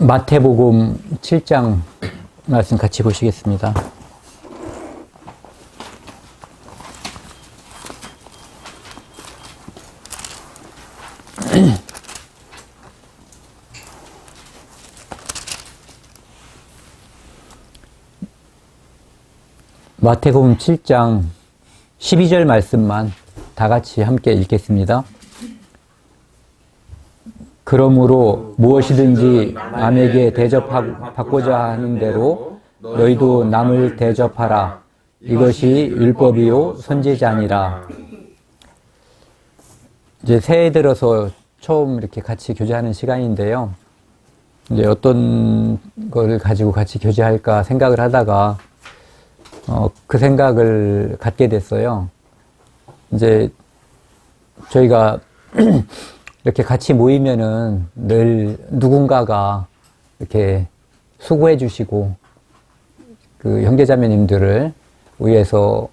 마태복음 7장 말씀 같이 보시겠습니다. 마태복음 7장 12절 말씀만 다 같이 함께 읽겠습니다. 그러므로 무엇이든지 남에게 대접받고자 하는 대로 너희도 남을 대접하라. 이것이 율법이요 선지자니라. 이제 새해 들어서 처음 이렇게 같이 교제하는 시간인데요. 이제 어떤 걸 가지고 같이 교제할까 생각을 하다가 그 생각을 갖게 됐어요. 이제 저희가 이렇게 같이 모이면은 늘 누군가가 이렇게 수고해 주시고 그 형제자매님들을 위해서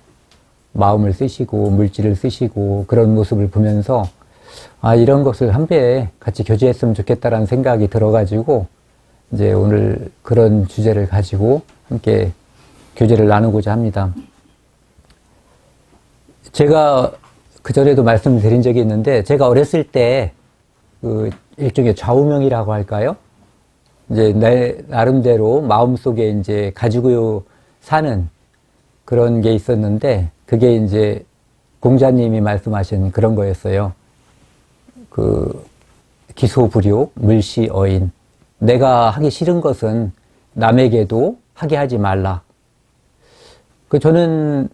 마음을 쓰시고 물질을 쓰시고 그런 모습을 보면서 이런 것을 한 배에 같이 교제했으면 좋겠다라는 생각이 들어가지고 이제 오늘 그런 주제를 가지고 함께 교제를 나누고자 합니다. 제가 그전에도 말씀드린 적이 있는데 제가 어렸을 때 그 일종의 좌우명이라고 할까요? 이제 내 나름대로 마음속에 이제 가지고 사는 그런 게 있었는데 그게 이제 공자님이 말씀하신 그런 거였어요. 그 기소불욕, 물시어인. 내가 하기 싫은 것은 남에게도 하게 하지 말라. 저는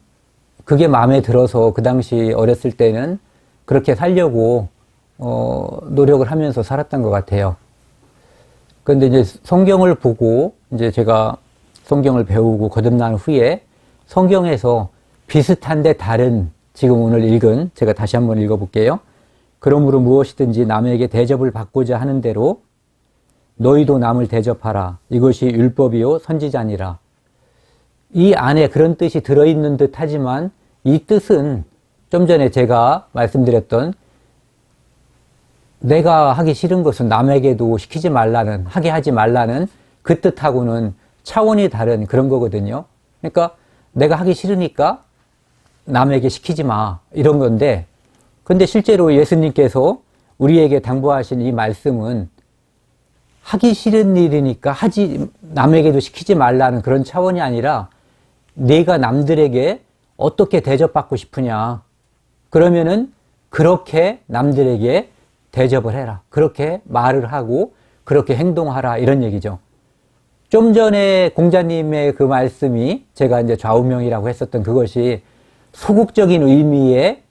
그게 마음에 들어서 그 당시 어렸을 때는 그렇게 살려고 노력을 하면서 살았던 것 같아요. 그런데 이제 성경을 보고 이제 제가 성경을 배우고 거듭난 후에 성경에서 비슷한데 다른 지금 오늘 읽은 제가 다시 한번 읽어볼게요. 그러므로 무엇이든지 남에게 대접을 받고자 하는 대로 너희도 남을 대접하라. 이것이 율법이요 선지자니라. 이 안에 그런 뜻이 들어있는 듯 하지만 이 뜻은 좀 전에 제가 말씀드렸던 내가 하기 싫은 것은 남에게도 시키지 말라는, 하게 하지 말라는 그 뜻하고는 차원이 다른 그런 거거든요. 그러니까 내가 하기 싫으니까 남에게 시키지 마 이런 건데 근데 실제로 예수님께서 우리에게 당부하신 이 말씀은 하기 싫은 일이니까 남에게도 시키지 말라는 그런 차원이 아니라 내가 남들에게 어떻게 대접받고 싶으냐. 그러면은 그렇게 남들에게 대접을 해라. 그렇게 말을 하고 그렇게 행동하라. 이런 얘기죠. 좀 전에 공자님의 그 말씀이 제가 이제 좌우명이라고 했었던 그것이 소극적인 의미의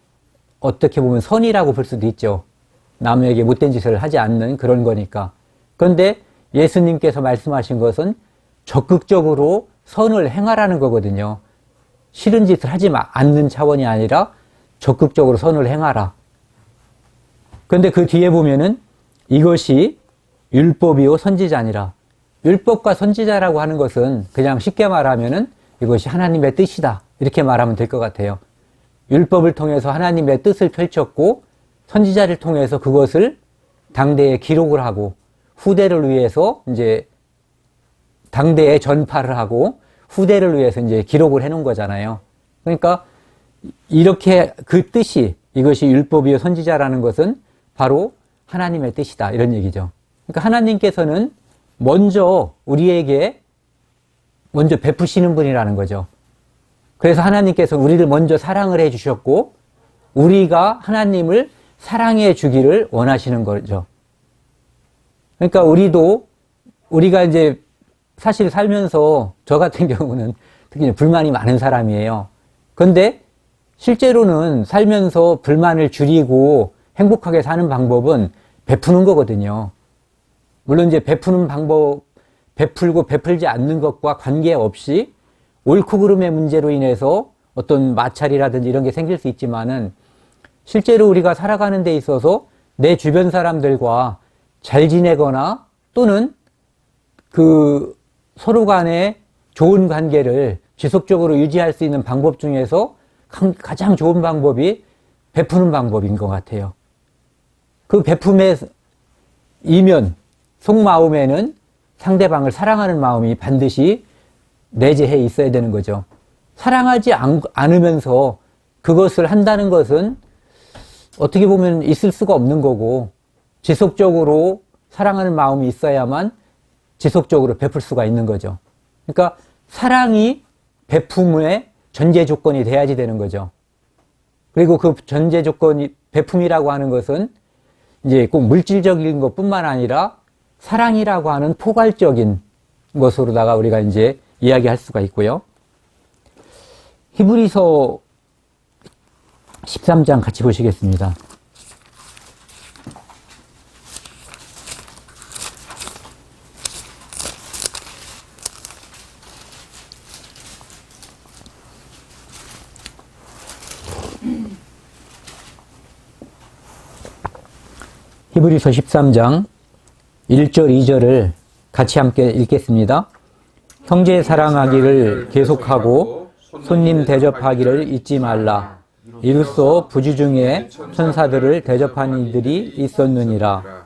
어떻게 보면 선이라고 볼 수도 있죠. 남에게 못된 짓을 하지 않는 그런 거니까. 그런데 예수님께서 말씀하신 것은 적극적으로 선을 행하라는 거거든요. 싫은 짓을 하지 않는 차원이 아니라 적극적으로 선을 행하라. 그런데 그 뒤에 보면은 이것이 율법이요 선지자니라. 율법과 선지자라고 하는 것은 그냥 쉽게 말하면은 이것이 하나님의 뜻이다. 이렇게 말하면 될 것 같아요. 율법을 통해서 하나님의 뜻을 펼쳤고 선지자를 통해서 그것을 당대에 기록을 하고 후대를 위해서 이제 당대에 전파를 하고 후대를 위해서 이제 기록을 해 놓은 거잖아요. 그러니까 이렇게 그 뜻이 이것이 율법이요 선지자라는 것은 바로 하나님의 뜻이다. 이런 얘기죠. 그러니까 하나님께서는 먼저 우리에게 먼저 베푸시는 분이라는 거죠. 그래서 하나님께서 우리를 먼저 사랑을 해 주셨고 우리가 하나님을 사랑해 주기를 원하시는 거죠. 그러니까 우리가 이제 사실 살면서 저 같은 경우는 특히 불만이 많은 사람이에요. 그런데 실제로는 살면서 불만을 줄이고 행복하게 사는 방법은 베푸는 거거든요. 물론 이제 베푸는 방법, 베풀고 베풀지 않는 것과 관계없이 옳고 그름의 문제로 인해서 어떤 마찰이라든지 이런 게 생길 수 있지만은 실제로 우리가 살아가는 데 있어서 내 주변 사람들과 잘 지내거나 또는 그 서로 간에 좋은 관계를 지속적으로 유지할 수 있는 방법 중에서 가장 좋은 방법이 베푸는 방법인 것 같아요. 그 베품의 이면, 속마음에는 상대방을 사랑하는 마음이 반드시 내재해 있어야 되는 거죠. 사랑하지 않으면서 그것을 한다는 것은 어떻게 보면 있을 수가 없는 거고, 지속적으로 사랑하는 마음이 있어야만 지속적으로 베풀 수가 있는 거죠. 그러니까 사랑이 베품의 전제 조건이 돼야지 되는 거죠. 그리고 그 전제 조건이, 베품이라고 하는 것은 이제 꼭 물질적인 것뿐만 아니라 사랑이라고 하는 포괄적인 것으로다가 우리가 이제 이야기할 수가 있고요. 히브리서 13장 같이 보시겠습니다. 히브리서 13장 1절, 2절을 같이 함께 읽겠습니다. 형제 사랑하기를 계속하고 손님 대접하기를 잊지 말라. 이로써 부지 중에 천사들을 대접한 이들이 있었느니라.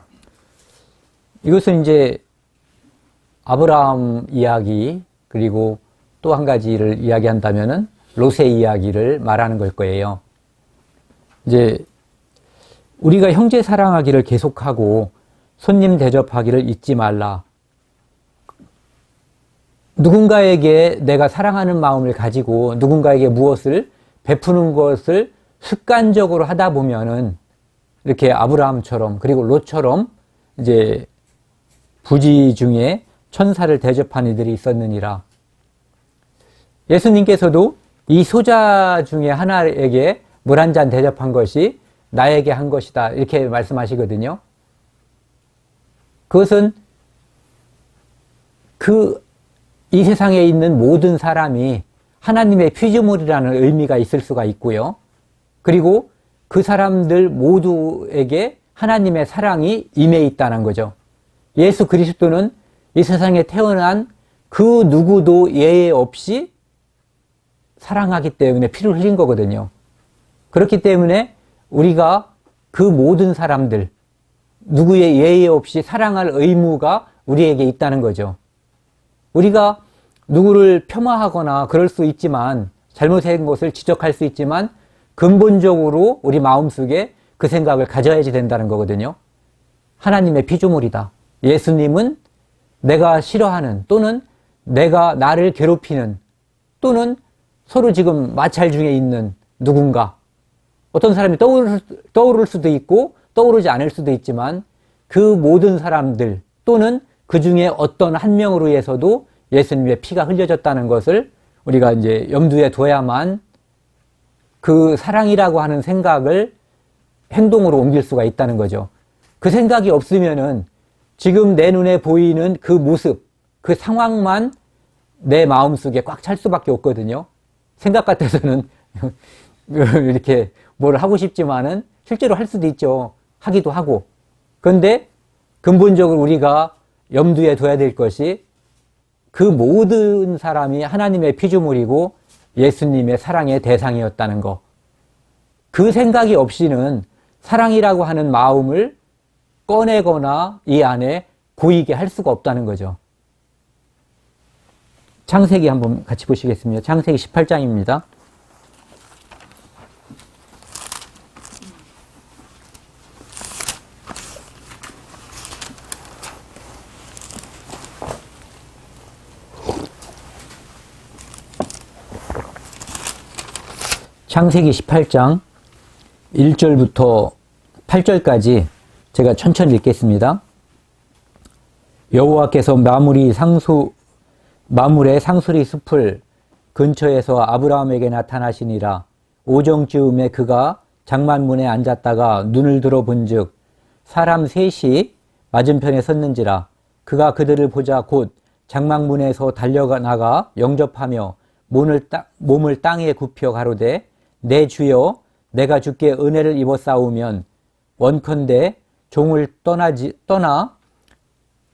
이것은 이제 아브라함 이야기, 그리고 또 한 가지를 이야기한다면은 롯의 이야기를 말하는 걸 거예요. 이제 우리가 형제 사랑하기를 계속하고 손님 대접하기를 잊지 말라. 누군가에게 내가 사랑하는 마음을 가지고 누군가에게 무엇을 베푸는 것을 습관적으로 하다 보면은 이렇게 아브라함처럼, 그리고 롯처럼 이제 부지 중에 천사를 대접한 이들이 있었느니라. 예수님께서도 이 소자 중에 하나에게 물 한 잔 대접한 것이 나에게 한 것이다, 이렇게 말씀하시거든요. 그것은 이 세상에 있는 모든 사람이 하나님의 피조물이라는 의미가 있을 수가 있고요. 그리고 그 사람들 모두에게 하나님의 사랑이 임해 있다는 거죠. 예수 그리스도는 이 세상에 태어난 그 누구도 예외 없이 사랑하기 때문에 피를 흘린 거거든요. 그렇기 때문에 우리가 그 모든 사람들, 누구의 예외 없이 사랑할 의무가 우리에게 있다는 거죠. 우리가 누구를 폄하하거나 그럴 수 있지만, 잘못된 것을 지적할 수 있지만, 근본적으로 우리 마음속에 그 생각을 가져야지 된다는 거거든요. 하나님의 피조물이다. 예수님은 내가 싫어하는, 또는 내가 나를 괴롭히는, 또는 서로 지금 마찰 중에 있는 누군가, 어떤 사람이 떠오를 수도 있고 떠오르지 않을 수도 있지만, 그 모든 사람들 또는 그 중에 어떤 한 명으로 해서도 예수님의 피가 흘려졌다는 것을 우리가 이제 염두에 둬야만 그 사랑이라고 하는 생각을 행동으로 옮길 수가 있다는 거죠. 그 생각이 없으면은 지금 내 눈에 보이는 그 모습, 그 상황만 내 마음속에 꽉 찰 수밖에 없거든요. 생각 같아서는 이렇게 뭘 하고 싶지만은 실제로 할 수도 있죠. 하기도 하고. 그런데 근본적으로 우리가 염두에 둬야 될 것이 그 모든 사람이 하나님의 피조물이고 예수님의 사랑의 대상이었다는 거. 그 생각이 없이는 사랑이라고 하는 마음을 꺼내거나 이 안에 고이게 할 수가 없다는 거죠. 창세기 한번 같이 보시겠습니다. 창세기 18장입니다. 창세기 18장 1절부터 8절까지 제가 천천히 읽겠습니다. 여호와께서 마물의 상수리 숲을 근처에서 아브라함에게 나타나시니라. 오정쯤에 그가 장만문에 앉았다가 눈을 들어 본즉 사람 셋이 맞은편에 섰는지라. 그가 그들을 보자 곧 장막문에서 달려나가 영접하며 몸을 땅에 굽혀 가로되 내 주여 내가 주께 은혜를 입어 싸우면 원컨대 종을 떠나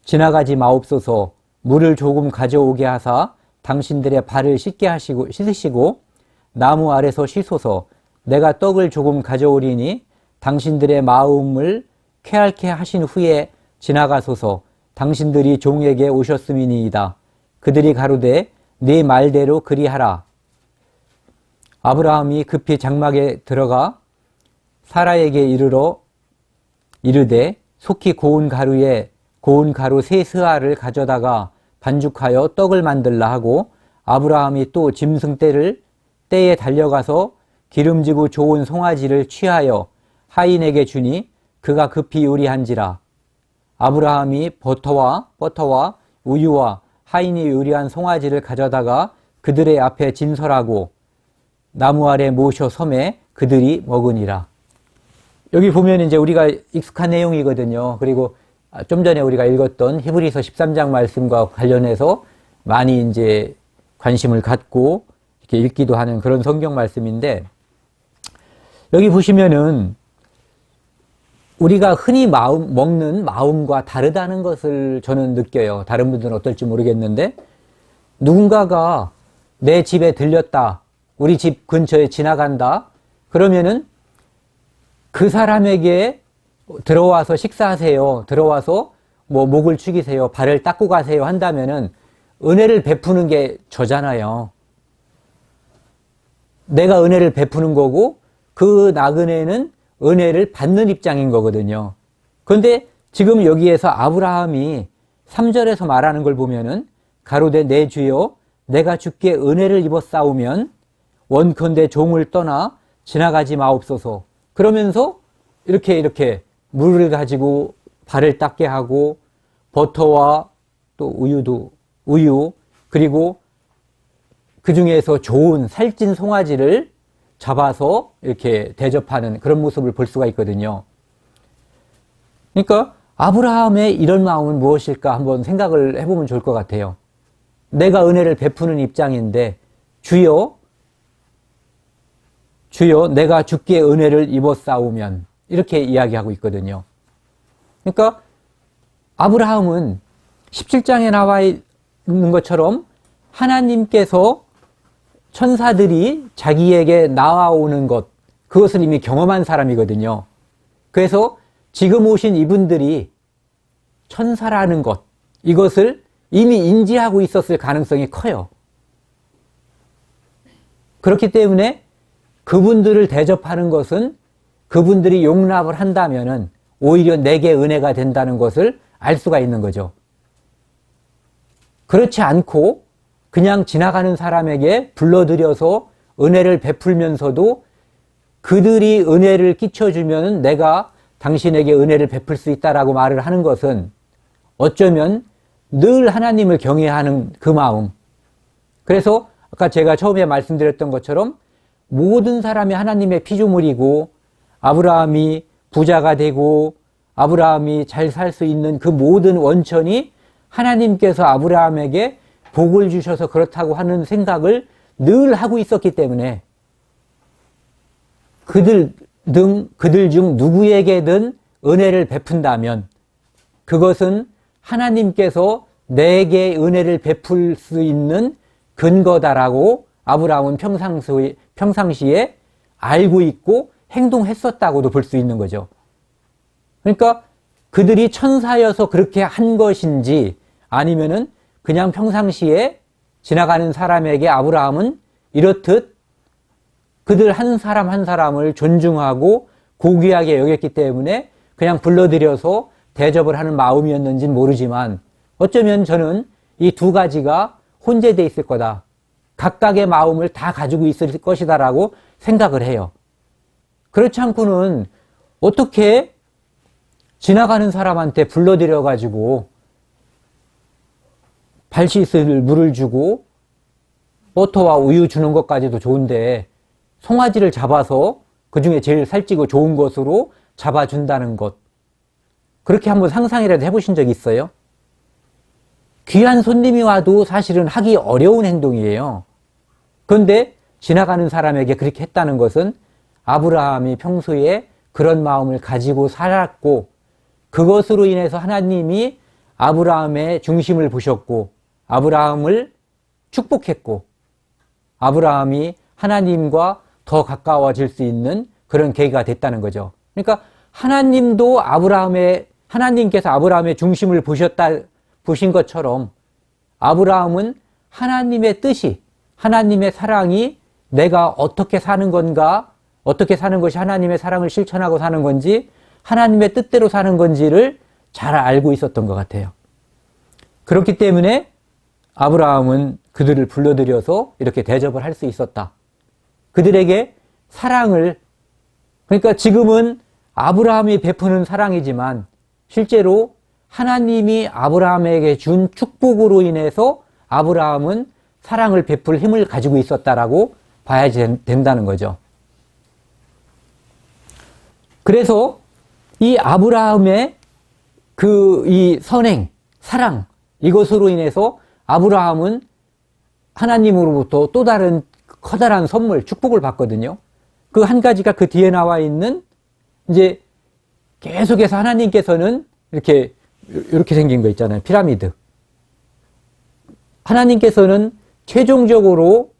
지나가지 마옵소서. 물을 조금 가져오게 하사 당신들의 발을 씻으시고 나무 아래서 쉬소서. 내가 떡을 조금 가져오리니 당신들의 마음을 쾌활케 하신 후에 지나가소서. 당신들이 종에게 오셨음이니이다. 그들이 가로되 네 말대로 그리하라. 아브라함이 급히 장막에 들어가 사라에게 이르되 속히 고운 가루 세 스아를 가져다가 반죽하여 떡을 만들라 하고, 아브라함이 또 짐승 떼에 달려가서 기름지고 좋은 송아지를 취하여 하인에게 주니 그가 급히 요리한지라. 아브라함이 버터와 우유와 하인이 요리한 송아지를 가져다가 그들의 앞에 진설하고 나무 아래 모셔 섬에 그들이 먹으니라. 여기 보면 이제 우리가 익숙한 내용이거든요. 그리고 좀 전에 우리가 읽었던 히브리서 13장 말씀과 관련해서 많이 이제 관심을 갖고 이렇게 읽기도 하는 그런 성경 말씀인데, 여기 보시면은 우리가 흔히 먹는 마음과 다르다는 것을 저는 느껴요. 다른 분들은 어떨지 모르겠는데, 누군가가 내 집에 들렸다, 우리 집 근처에 지나간다, 그러면은 그 사람에게 들어와서 식사하세요, 들어와서 뭐 목을 축이세요, 발을 닦고 가세요 한다면은 은혜를 베푸는 게 저잖아요. 내가 은혜를 베푸는 거고 그 나그네는 은혜를 받는 입장인 거거든요. 그런데 지금 여기에서 아브라함이 3절에서 말하는 걸 보면은 가로되 내 주여 내가 주께 은혜를 입었사오면 원컨대 종을 떠나 지나가지 마옵소서. 그러면서 이렇게 물을 가지고 발을 닦게 하고 버터와 또 우유 그리고 그 중에서 좋은 살찐 송아지를 잡아서 이렇게 대접하는 그런 모습을 볼 수가 있거든요. 그러니까 아브라함의 이런 마음은 무엇일까 한번 생각을 해보면 좋을 것 같아요. 내가 은혜를 베푸는 입장인데 주여 내가 주께 은혜를 입었사오면, 이렇게 이야기하고 있거든요. 그러니까 아브라함은 17장에 나와 있는 것처럼 하나님께서 천사들이 자기에게 나와오는 것, 그것을 이미 경험한 사람이거든요. 그래서 지금 오신 이분들이 천사라는 것, 이것을 이미 인지하고 있었을 가능성이 커요. 그렇기 때문에 그분들을 대접하는 것은 그분들이 용납을 한다면은 오히려 내게 은혜가 된다는 것을 알 수가 있는 거죠. 그렇지 않고 그냥 지나가는 사람에게 불러들여서 은혜를 베풀면서도 그들이 은혜를 끼쳐주면 내가 당신에게 은혜를 베풀 수 있다라고 말을 하는 것은 어쩌면 늘 하나님을 경외하는 그 마음. 그래서 아까 제가 처음에 말씀드렸던 것처럼 모든 사람이 하나님의 피조물이고 아브라함이 부자가 되고 아브라함이 잘 살 수 있는 그 모든 원천이 하나님께서 아브라함에게 복을 주셔서 그렇다고 하는 생각을 늘 하고 있었기 때문에 그들 중 누구에게든 은혜를 베푼다면 그것은 하나님께서 내게 은혜를 베풀 수 있는 근거다라고 아브라함은 평상시에 알고 있고 행동했었다고도 볼 수 있는 거죠. 그러니까 그들이 천사여서 그렇게 한 것인지 아니면은 그냥 평상시에 지나가는 사람에게 아브라함은 이렇듯 그들 한 사람 한 사람을 존중하고 고귀하게 여겼기 때문에 그냥 불러들여서 대접을 하는 마음이었는지는 모르지만 어쩌면 저는 이 두 가지가 혼재되어 있을 거다. 각각의 마음을 다 가지고 있을 것이다라고 생각을 해요. 그렇지 않고는 어떻게 지나가는 사람한테 불러들여가지고 발 씻을 물을 주고 버터와 우유 주는 것까지도 좋은데 송아지를 잡아서 그 중에 제일 살찌고 좋은 것으로 잡아준다는 것. 그렇게 한번 상상이라도 해보신 적 있어요? 귀한 손님이 와도 사실은 하기 어려운 행동이에요. 그런데 지나가는 사람에게 그렇게 했다는 것은 아브라함이 평소에 그런 마음을 가지고 살았고 그것으로 인해서 하나님이 아브라함의 중심을 보셨고 아브라함을 축복했고 아브라함이 하나님과 더 가까워질 수 있는 그런 계기가 됐다는 거죠. 그러니까 하나님도 하나님께서 아브라함의 중심을 보신 것처럼 아브라함은 하나님의 뜻이, 하나님의 사랑이 내가 어떻게 사는 건가, 어떻게 사는 것이 하나님의 사랑을 실천하고 사는 건지, 하나님의 뜻대로 사는 건지를 잘 알고 있었던 것 같아요. 그렇기 때문에 아브라함은 그들을 불러들여서 이렇게 대접을 할 수 있었다. 그들에게 사랑을, 그러니까 지금은 아브라함이 베푸는 사랑이지만 실제로 하나님이 아브라함에게 준 축복으로 인해서 아브라함은 사랑을 베풀 힘을 가지고 있었다라고 봐야지 된다는 거죠. 그래서 이 아브라함의 이 선행, 사랑, 이것으로 인해서 아브라함은 하나님으로부터 또 다른 커다란 선물, 축복을 받거든요. 그 한 가지가 그 뒤에 나와 있는 이제 계속해서 하나님께서는 이렇게 생긴 거 있잖아요. 피라미드. 하나님께서는 최종적으로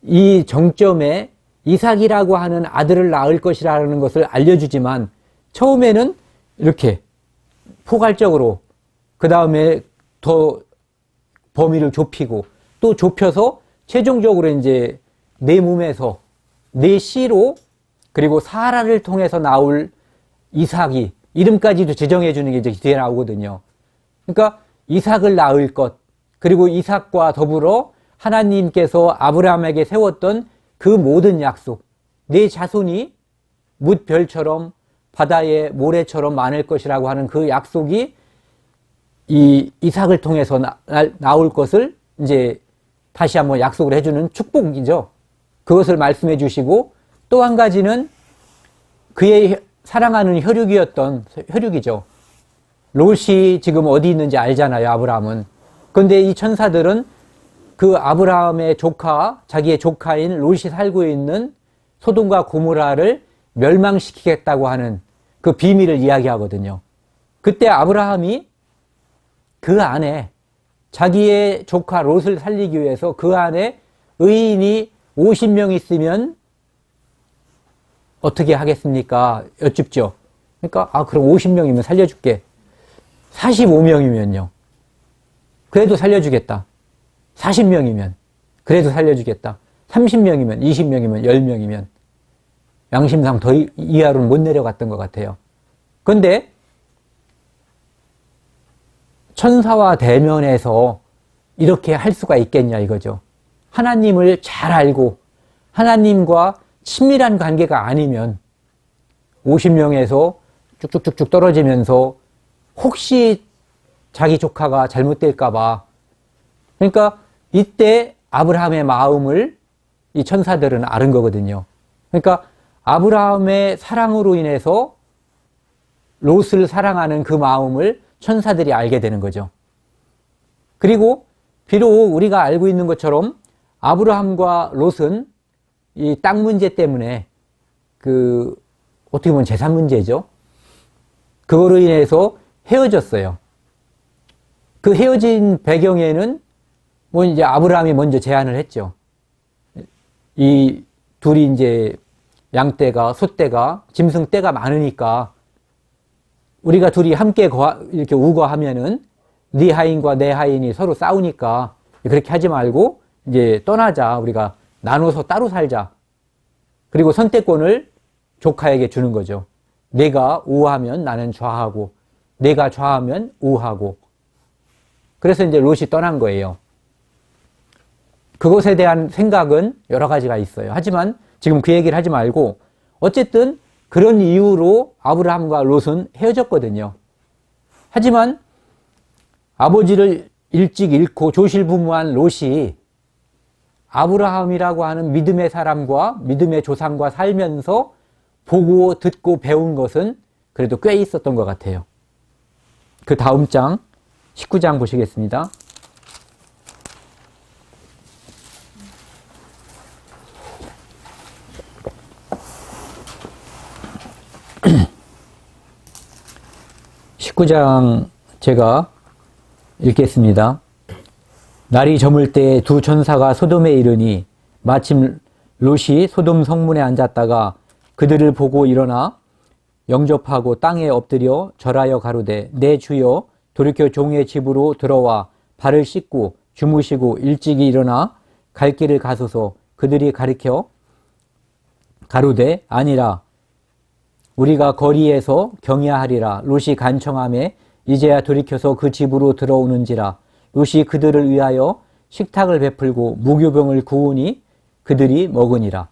이 정점에 이삭이라고 하는 아들을 낳을 것이라는 것을 알려주지만 처음에는 이렇게 포괄적으로 그 다음에 더 범위를 좁히고 또 좁혀서 최종적으로 이제 내 몸에서 내 씨로 그리고 사라를 통해서 나올 이삭이 이름까지도 지정해 주는 게 이제 뒤에 나오거든요. 그러니까 이삭을 낳을 것 그리고 이삭과 더불어 하나님께서 아브라함에게 세웠던 그 모든 약속, 내 자손이 뭇별처럼 바다의 모래처럼 많을 것이라고 하는 그 약속이 이 이삭을 통해서 나올 것을 이제 다시 한번 약속을 해주는 축복이죠. 그것을 말씀해 주시고 또 한 가지는 그의 사랑하는 혈육이죠. 롯이 지금 어디 있는지 알잖아요, 아브라함은. 그런데 이 천사들은 그 아브라함의 조카, 자기의 조카인 롯이 살고 있는 소돔과 고모라를 멸망시키겠다고 하는 그 비밀을 이야기하거든요. 그때 아브라함이 그 안에 자기의 조카 롯을 살리기 위해서 그 안에 의인이 50명 있으면 어떻게 하겠습니까? 여쭙죠. 그러니까 그럼 50명이면 살려줄게. 45명이면요. 그래도 살려주겠다. 40명이면 그래도 살려주겠다. 30명이면 20명이면 10명이면 양심상 더 이하로는 못 내려갔던 것 같아요. 그런데 천사와 대면해서 이렇게 할 수가 있겠냐 이거죠. 하나님을 잘 알고 하나님과 친밀한 관계가 아니면 50명에서 쭉쭉쭉쭉 떨어지면서 혹시 자기 조카가 잘못될까 봐. 그러니까 이때 아브라함의 마음을 이 천사들은 아는 거거든요. 그러니까 아브라함의 사랑으로 인해서 롯을 사랑하는 그 마음을 천사들이 알게 되는 거죠. 그리고 비록 우리가 알고 있는 것처럼 아브라함과 롯은 이 땅 문제 때문에 어떻게 보면 재산 문제죠. 그거로 인해서 헤어졌어요. 그 헤어진 배경에는 이제 아브라함이 먼저 제안을 했죠. 이 둘이 이제 양떼가, 소떼가, 짐승떼가 많으니까 우리가 둘이 함께 이렇게 우거하면은 네 하인과 내 하인이 서로 싸우니까 그렇게 하지 말고 이제 떠나자. 우리가 나눠서 따로 살자. 그리고 선택권을 조카에게 주는 거죠. 내가 우하면 나는 좌하고 내가 좌하면 우하고. 그래서 이제 롯이 떠난 거예요. 그것에 대한 생각은 여러 가지가 있어요. 하지만 지금 그 얘기를 하지 말고 어쨌든 그런 이유로 아브라함과 롯은 헤어졌거든요. 하지만 아버지를 일찍 잃고 조실부무한 롯이 아브라함이라고 하는 믿음의 사람과 믿음의 조상과 살면서 보고 듣고 배운 것은 그래도 꽤 있었던 것 같아요. 그 다음 장 19장 보시겠습니다. 제가 읽겠습니다. 날이 저물 때 두 천사가 소돔에 이르니 마침 롯이 소돔 성문에 앉았다가 그들을 보고 일어나 영접하고 땅에 엎드려 절하여 가로되 내 주여 돌이켜 종의 집으로 들어와 발을 씻고 주무시고 일찍이 일어나 갈 길을 가소서. 그들이 가리켜 가로되 아니라 우리가 거리에서 경야하리라. 롯이 간청하매 이제야 돌이켜서 그 집으로 들어오는지라. 롯이 그들을 위하여 식탁을 베풀고 무교병을 구우니 그들이 먹으니라.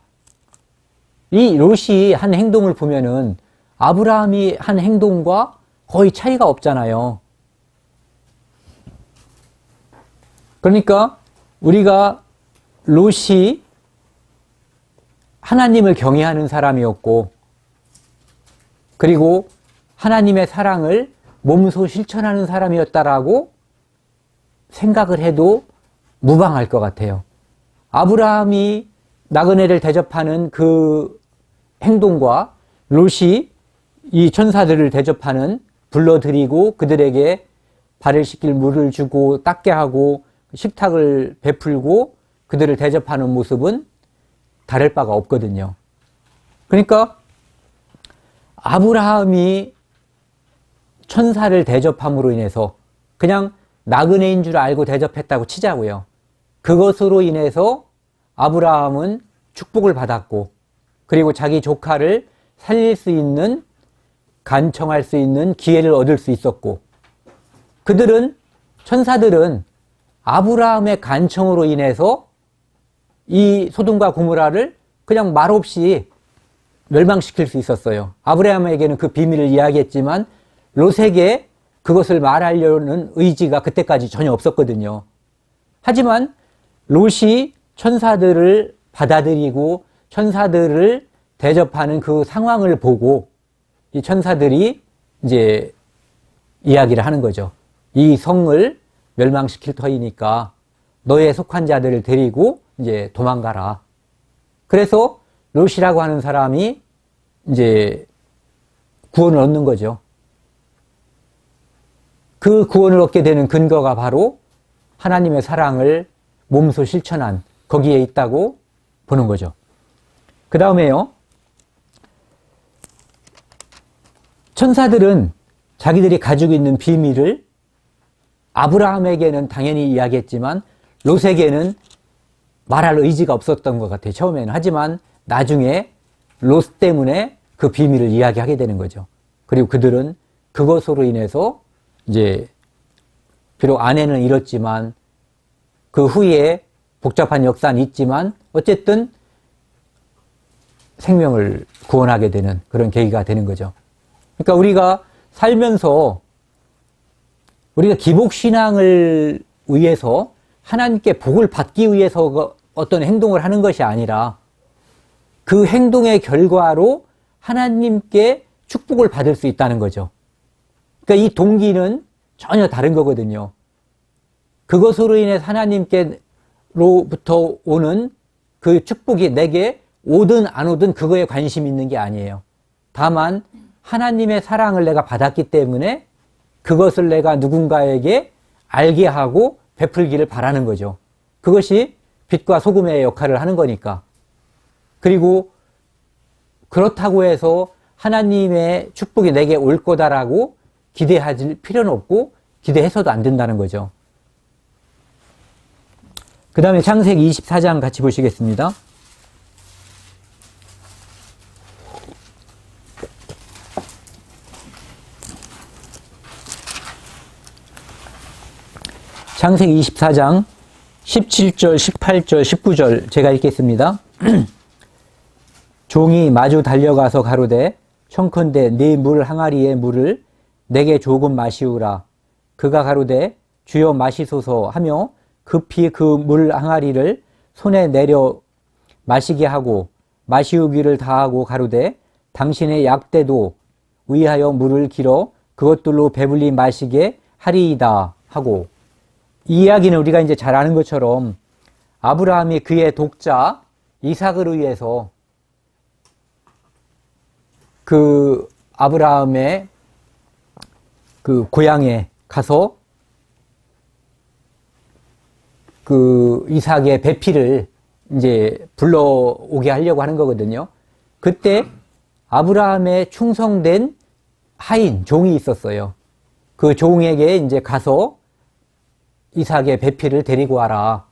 이 롯이 한 행동을 보면은 아브라함이 한 행동과 거의 차이가 없잖아요. 그러니까 우리가 롯이 하나님을 경외하는 사람이었고, 그리고 하나님의 사랑을 몸소 실천하는 사람이었다라고 생각을 해도 무방할 것 같아요. 아브라함이 나그네를 대접하는 그 행동과 롯이 이 천사들을 대접하는, 불러들이고 그들에게 발을 씻길 물을 주고 닦게 하고 식탁을 베풀고 그들을 대접하는 모습은 다를 바가 없거든요. 그러니까 아브라함이 천사를 대접함으로 인해서, 그냥 나그네인 줄 알고 대접했다고 치자고요. 그것으로 인해서 아브라함은 축복을 받았고, 그리고 자기 조카를 살릴 수 있는, 간청할 수 있는 기회를 얻을 수 있었고, 천사들은 아브라함의 간청으로 인해서 이 소돔과 고모라를 그냥 말없이 멸망시킬 수 있었어요. 아브라함에게는 그 비밀을 이야기했지만 롯에게 그것을 말하려는 의지가 그때까지 전혀 없었거든요. 하지만 롯이 천사들을 받아들이고 천사들을 대접하는 그 상황을 보고 이 천사들이 이제 이야기를 하는 거죠. 이 성을 멸망시킬 터이니까 너의 속한 자들을 데리고 이제 도망가라. 그래서 롯이라고 하는 사람이 이제 구원을 얻는 거죠. 그 구원을 얻게 되는 근거가 바로 하나님의 사랑을 몸소 실천한 거기에 있다고 보는 거죠. 그 다음에요. 천사들은 자기들이 가지고 있는 비밀을 아브라함에게는 당연히 이야기했지만 롯에게는 말할 의지가 없었던 것 같아요. 처음에는. 하지만 나중에 롯 때문에 그 비밀을 이야기하게 되는 거죠. 그리고 그들은 그것으로 인해서 이제 비록 아내는 잃었지만 그 후에 복잡한 역사는 있지만 어쨌든 생명을 구원하게 되는 그런 계기가 되는 거죠. 그러니까 우리가 살면서 우리가 기복신앙을 위해서 하나님께 복을 받기 위해서 어떤 행동을 하는 것이 아니라 그 행동의 결과로 하나님께 축복을 받을 수 있다는 거죠. 그러니까 이 동기는 전혀 다른 거거든요. 그것으로 인해 하나님께로부터 오는 그 축복이 내게 오든 안 오든 그거에 관심이 있는 게 아니에요. 다만 하나님의 사랑을 내가 받았기 때문에 그것을 내가 누군가에게 알게 하고 베풀기를 바라는 거죠. 그것이 빛과 소금의 역할을 하는 거니까. 그리고 그렇다고 해서 하나님의 축복이 내게 올 거다라고 기대할 필요는 없고 기대해서도 안 된다는 거죠. 그 다음에 창세기 24장 같이 보시겠습니다. 창세기 24장 17절, 18절, 19절 제가 읽겠습니다. 종이 마주 달려가서 가로되 청컨대 네 물 항아리의 물을 내게 조금 마시우라. 그가 가로되 주여 마시소서 하며 급히 그 물 항아리를 손에 내려 마시게 하고 마시우기를 다하고 가로되 당신의 약대도 위하여 물을 길어 그것들로 배불리 마시게 하리이다 하고, 이 이야기는 우리가 이제 잘 아는 것처럼 아브라함이 그의 독자 이삭을 위해서 그 아브라함의 그 고향에 가서 그 이삭의 배필을 이제 불러오게 하려고 하는 거거든요. 그때 아브라함의 충성된 하인, 종이 있었어요. 그 종에게 이제 가서 이삭의 배필을 데리고 와라.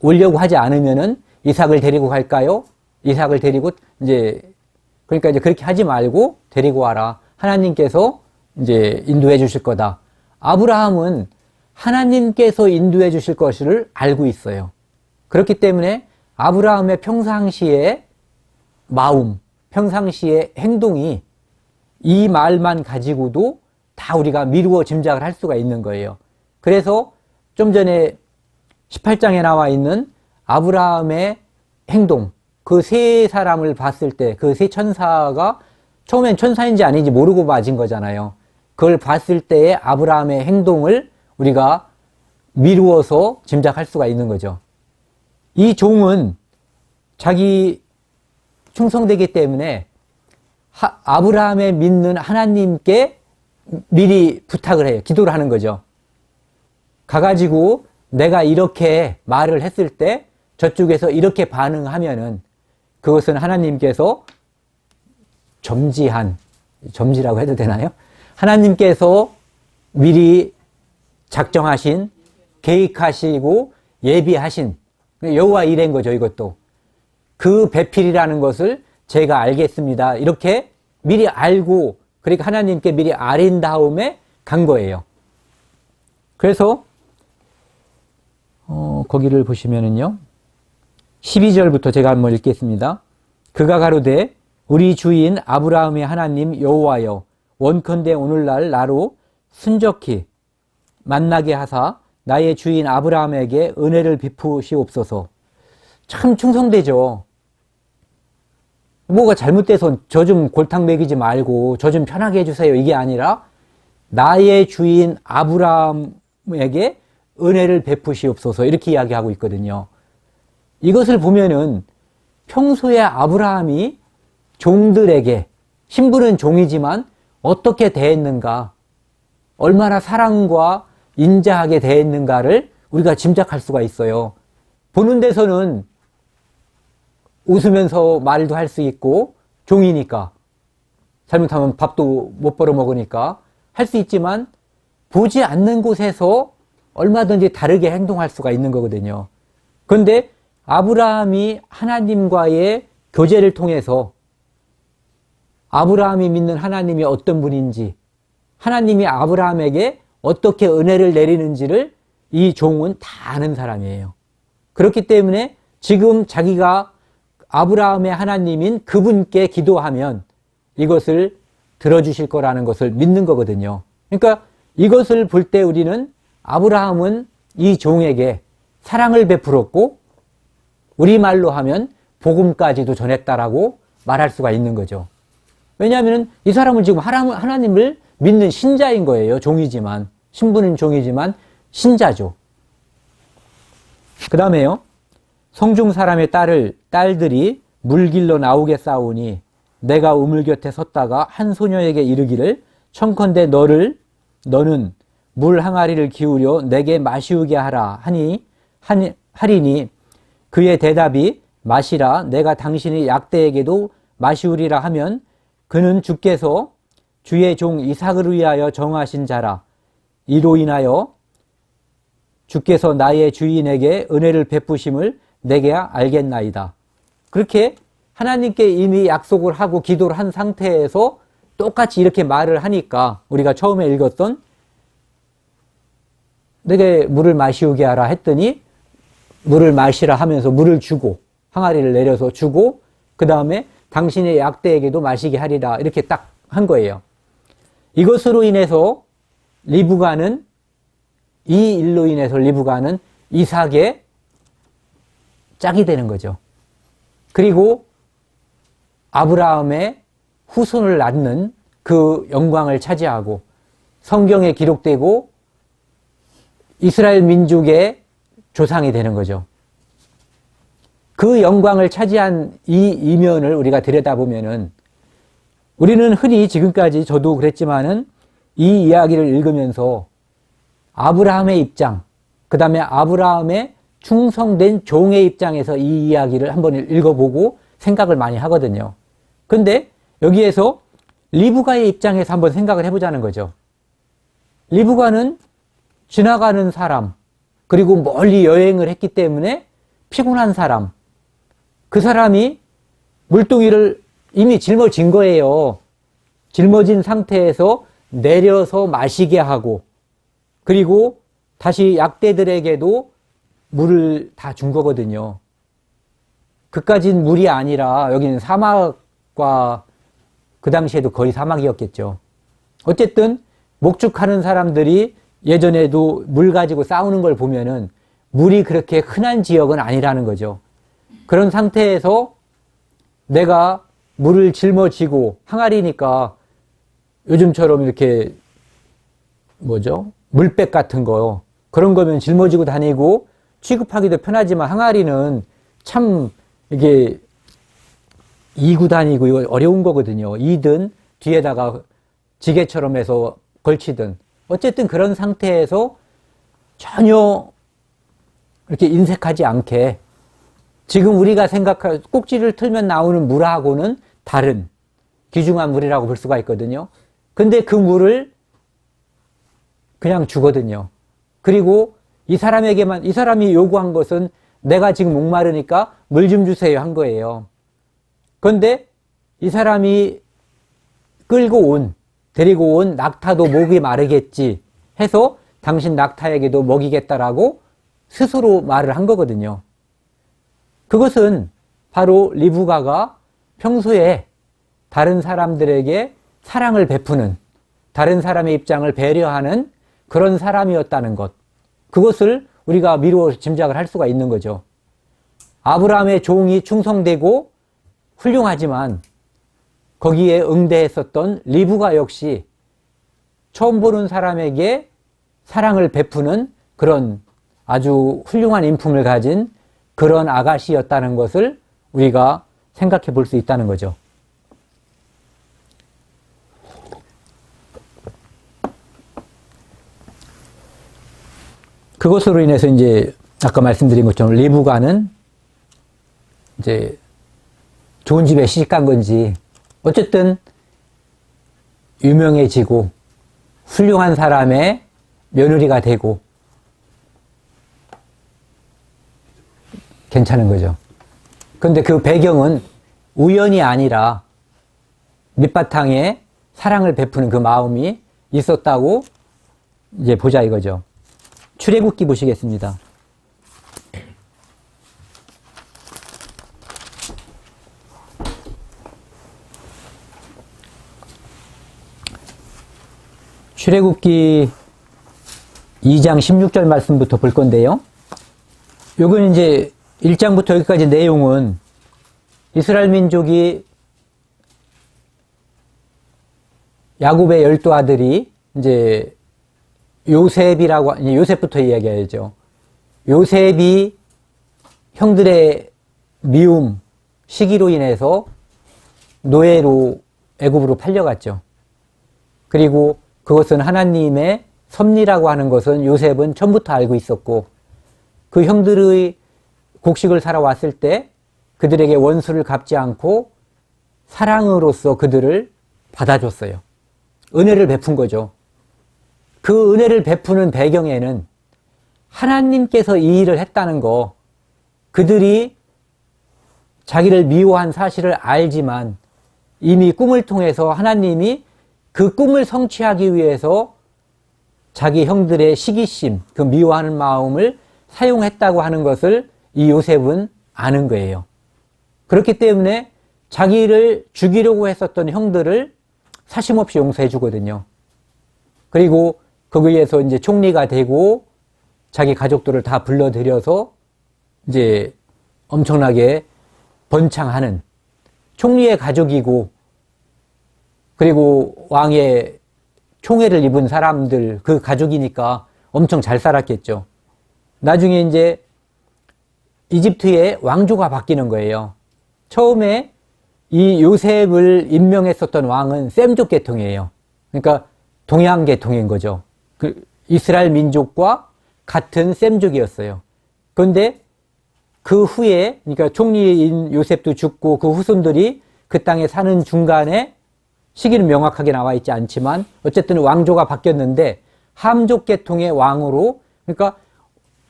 오려고 하지 않으면은 이삭을 데리고 갈까요? 이삭을 데리고 그러니까 이제 그렇게 하지 말고 데리고 와라. 하나님께서 이제 인도해 주실 거다. 아브라함은 하나님께서 인도해 주실 것을 알고 있어요. 그렇기 때문에 아브라함의 평상시의 마음, 평상시의 행동이 이 말만 가지고도 다 우리가 미루어 짐작을 할 수가 있는 거예요. 그래서 좀 전에 18장에 나와 있는 아브라함의 행동, 그 세 사람을 봤을 때 그 세 천사가 처음엔 천사인지 아닌지 모르고 맞은 거잖아요. 그걸 봤을 때의 아브라함의 행동을 우리가 미루어서 짐작할 수가 있는 거죠. 이 종은 자기 충성되기 때문에 아브라함의 믿는 하나님께 미리 부탁을 해요. 기도를 하는 거죠. 가가지고 내가 이렇게 말을 했을 때 저쪽에서 이렇게 반응하면은 그것은 하나님께서 점지라고 해도 되나요? 하나님께서 미리 작정하신, 계획하시고 예비하신 여호와 일인 거죠, 이것도. 그 배필이라는 것을 제가 알겠습니다. 이렇게 미리 알고, 그러니까 하나님께 미리 아린 다음에 간 거예요. 그래서 거기를 보시면은요, 12절부터 제가 한번 읽겠습니다. 그가 가로되 우리 주인 아브라함의 하나님 여호와여, 원컨대 오늘날 나로 순적히 만나게 하사 나의 주인 아브라함에게 은혜를 베푸시옵소서. 참 충성되죠. 뭐가 잘못돼서 저 좀 골탕 먹이지 말고 저 좀 편하게 해주세요, 이게 아니라 나의 주인 아브라함에게 은혜를 베푸시옵소서, 이렇게 이야기하고 있거든요. 이것을 보면은 평소에 아브라함이 종들에게, 신부는 종이지만 어떻게 대했는가, 얼마나 사랑과 인자하게 대했는가를 우리가 짐작할 수가 있어요. 보는 데서는 웃으면서 말도 할 수 있고, 종이니까, 잘못하면 밥도 못 벌어 먹으니까 할 수 있지만, 보지 않는 곳에서 얼마든지 다르게 행동할 수가 있는 거거든요. 그런데 아브라함이 하나님과의 교제를 통해서 아브라함이 믿는 하나님이 어떤 분인지, 하나님이 아브라함에게 어떻게 은혜를 내리는지를 이 종은 다 아는 사람이에요. 그렇기 때문에 지금 자기가 아브라함의 하나님인 그분께 기도하면 이것을 들어주실 거라는 것을 믿는 거거든요. 그러니까 이것을 볼 때 우리는 아브라함은 이 종에게 사랑을 베풀었고, 우리말로 하면 복음까지도 전했다라고 말할 수가 있는 거죠. 왜냐하면 이 사람은 지금 하나님을 믿는 신자인 거예요. 종이지만, 신부는 종이지만 신자죠. 그 다음에요, 성중 사람의 딸들이 물길로 나오게 싸우니 내가 우물 곁에 섰다가 한 소녀에게 이르기를 청컨대 너는 물 항아리를 기울여 내게 마시우게 하라 하리니 그의 대답이 마시라, 내가 당신의 약대에게도 마시우리라 하면 그는 주께서 주의 종 이삭을 위하여 정하신 자라. 이로 인하여 주께서 나의 주인에게 은혜를 베푸심을 내게 알겠나이다. 그렇게 하나님께 이미 약속을 하고 기도를 한 상태에서 똑같이 이렇게 말을 하니까 우리가 처음에 읽었던 내게 물을 마시우게 하라 했더니 물을 마시라 하면서 물을 주고 항아리를 내려서 주고 그 다음에 당신의 약대에게도 마시게 하리라 이렇게 딱 한 거예요. 이것으로 인해서 이 일로 인해서 리브가는 이삭의 짝이 되는 거죠. 그리고 아브라함의 후손을 낳는 그 영광을 차지하고 성경에 기록되고 이스라엘 민족의 조상이 되는 거죠. 그 영광을 차지한 이 이면을 우리가 들여다보면은 우리는 흔히 지금까지 저도 그랬지만은 이 이야기를 읽으면서 아브라함의 입장, 그 다음에 아브라함의 충성된 종의 입장에서 이 이야기를 한번 읽어보고 생각을 많이 하거든요. 근데 여기에서 리브가의 입장에서 한번 생각을 해보자는 거죠. 리브가는 지나가는 사람, 그리고 멀리 여행을 했기 때문에 피곤한 사람, 그 사람이 물동이를 이미 짊어진 거예요. 짊어진 상태에서 내려서 마시게 하고, 그리고 다시 약대들에게도 물을 다 준 거거든요. 그까진 물이 아니라 여기는 사막과 그 당시에도 거의 사막이었겠죠. 어쨌든 목축하는 사람들이 예전에도 물 가지고 싸우는 걸 보면은 물이 그렇게 흔한 지역은 아니라는 거죠. 그런 상태에서 내가 물을 짊어지고, 항아리니까 요즘처럼 이렇게 물백 같은 거, 그런 거면 짊어지고 다니고 취급하기도 편하지만, 항아리는 참 이게 이고 다니고 이거 어려운 거거든요. 이든 뒤에다가 지게처럼 해서 걸치든, 어쨌든 그런 상태에서 전혀 이렇게 인색하지 않게, 지금 우리가 생각할 꼭지를 틀면 나오는 물하고는 다른 귀중한 물이라고 볼 수가 있거든요. 근데 그 물을 그냥 주거든요. 그리고 이 사람이 요구한 것은 내가 지금 목마르니까 물 좀 주세요 한 거예요. 그런데 이 사람이 데리고 온 낙타도 목이 마르겠지 해서 당신 낙타에게도 먹이겠다라고 스스로 말을 한 거거든요. 그것은 바로 리브가가 평소에 다른 사람들에게 사랑을 베푸는, 다른 사람의 입장을 배려하는 그런 사람이었다는 것, 그것을 우리가 미루어 짐작을 할 수가 있는 거죠. 아브라함의 종이 충성되고 훌륭하지만 거기에 응대했었던 리브가 역시 처음 보는 사람에게 사랑을 베푸는 그런 아주 훌륭한 인품을 가진 그런 아가씨였다는 것을 우리가 생각해 볼 수 있다는 거죠. 그것으로 인해서 이제 아까 말씀드린 것처럼 리브가는 이제 좋은 집에 시집간 건지 어쨌든 유명해지고 훌륭한 사람의 며느리가 되고 괜찮은 거죠. 그런데 그 배경은 우연이 아니라 밑바탕에 사랑을 베푸는 그 마음이 있었다고 이제 보자 이거죠. 출애굽기 보시겠습니다. 출애굽기 2장 16절 말씀부터 볼 건데요. 요건 이제 1장부터 여기까지 내용은 이스라엘 민족이 야곱의 12 아들이 이제 요셉부터 이야기해야죠. 요셉이 형들의 미움, 시기로 인해서 노예로 애굽으로 팔려갔죠. 그리고 그것은 하나님의 섭리라고 하는 것은 요셉은 처음부터 알고 있었고, 그 형들의 곡식을 사러 왔을 때 그들에게 원수를 갚지 않고 사랑으로서 그들을 받아줬어요. 은혜를 베푼 거죠. 그 은혜를 베푸는 배경에는 하나님께서 이 일을 했다는 거, 그들이 자기를 미워한 사실을 알지만 이미 꿈을 통해서 하나님이 그 꿈을 성취하기 위해서 자기 형들의 시기심, 그 미워하는 마음을 사용했다고 하는 것을 이 요셉은 아는 거예요. 그렇기 때문에 자기를 죽이려고 했었던 형들을 사심없이 용서해 주거든요. 그리고 거기에서 이제 총리가 되고 자기 가족들을 다 불러들여서 이제 엄청나게 번창하는, 총리의 가족이고 그리고 왕의 총애를 입은 사람들, 그 가족이니까 엄청 잘 살았겠죠. 나중에 이제 이집트의 왕조가 바뀌는 거예요. 처음에 이 요셉을 임명했었던 왕은 셈족 계통이에요. 그러니까 동양 계통인 거죠. 그 이스라엘 민족과 같은 셈족이었어요. 그런데 그 후에, 그러니까 총리인 요셉도 죽고 그 후손들이 그 땅에 사는 중간에 시기는 명확하게 나와 있지 않지만 어쨌든 왕조가 바뀌었는데 함족 계통의 왕으로, 그러니까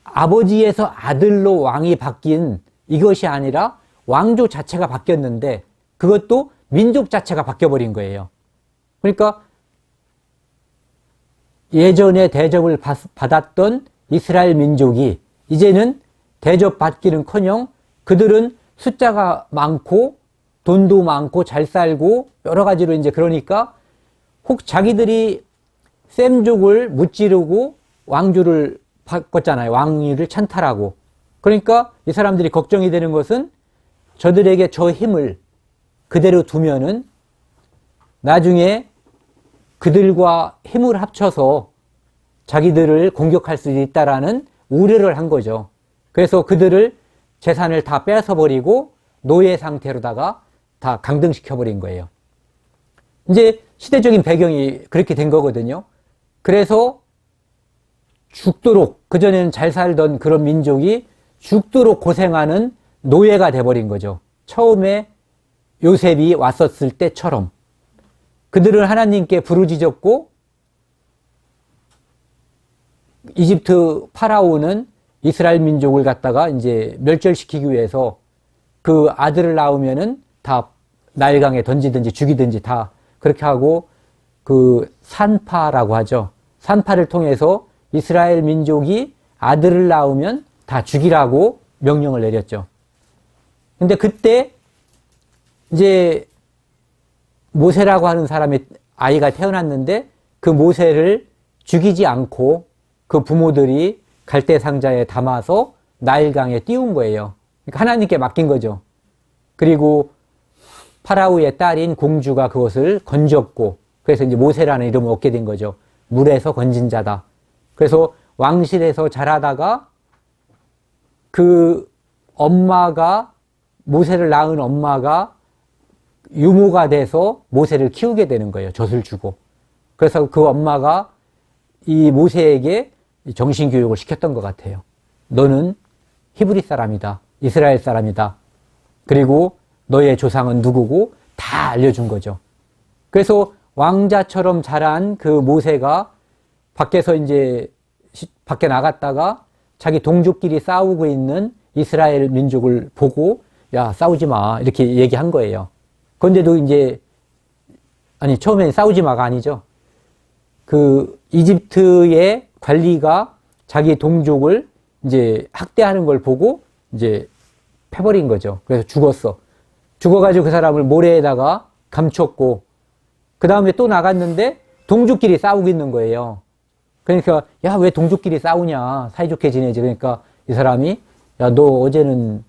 아버지에서 아들로 왕이 바뀐 이것이 아니라 왕조 자체가 바뀌었는데 그것도 민족 자체가 바뀌어버린 거예요. 그러니까 예전에 대접을 받았던 이스라엘 민족이 이제는 대접받기는커녕 그들은 숫자가 많고 돈도 많고 잘 살고 여러 가지로 이제 그러니까 혹 자기들이 셈족을 무찌르고 왕조를 바꿨잖아요. 왕위를 찬탈하고. 그러니까 이 사람들이 걱정이 되는 것은 저들에게 저 힘을 그대로 두면은 나중에 그들과 힘을 합쳐서 자기들을 공격할 수 있다라는 우려를 한 거죠. 그래서 그들을 재산을 다 뺏어버리고 노예 상태로다가 다 강등시켜버린 거예요. 이제 시대적인 배경이 그렇게 된 거거든요. 그래서 죽도록, 그전에는 잘 살던 그런 민족이 죽도록 고생하는 노예가 돼버린 거죠. 처음에 요셉이 왔었을 때처럼. 그들은 하나님께 부르짖었고 이집트 파라오는 이스라엘 민족을 갖다가 이제 멸절시키기 위해서 그 아들을 낳으면은 다 나일강에 던지든지 죽이든지 다 그렇게 하고 그 산파라고 하죠. 산파를 통해서 이스라엘 민족이 아들을 낳으면 다 죽이라고 명령을 내렸죠. 근데 그때 이제 모세라고 하는 사람의 아이가 태어났는데 그 모세를 죽이지 않고 그 부모들이 갈대 상자에 담아서 나일강에 띄운 거예요. 그러니까 하나님께 맡긴 거죠. 그리고 파라오의 딸인 공주가 그것을 건졌고 그래서 이제 모세라는 이름을 얻게 된 거죠. 물에서 건진 자다. 그래서 왕실에서 자라다가 그 엄마가 모세를 낳은 엄마가 유모가 돼서 모세를 키우게 되는 거예요. 젖을 주고. 그래서 그 엄마가 이 모세에게 정신교육을 시켰던 것 같아요. 너는 히브리 사람이다. 이스라엘 사람이다. 그리고 너의 조상은 누구고 다 알려준 거죠. 그래서 왕자처럼 자란 그 모세가 밖에서 이제 밖에 나갔다가 자기 동족끼리 싸우고 있는 이스라엘 민족을 보고 야, 싸우지 마. 이렇게 얘기한 거예요. 그런데도 이제 아니 처음엔 싸우지 마가 아니죠. 그 이집트의 관리가 자기 동족을 이제 학대하는 걸 보고 이제 패버린 거죠. 그래서 죽었어. 죽어가지고 그 사람을 모래에다가 감췄고 그 다음에 또 나갔는데 동족끼리 싸우고 있는 거예요. 그러니까 야, 왜 동족끼리 싸우냐. 사이좋게 지내지. 그러니까 이 사람이 야, 너 어제는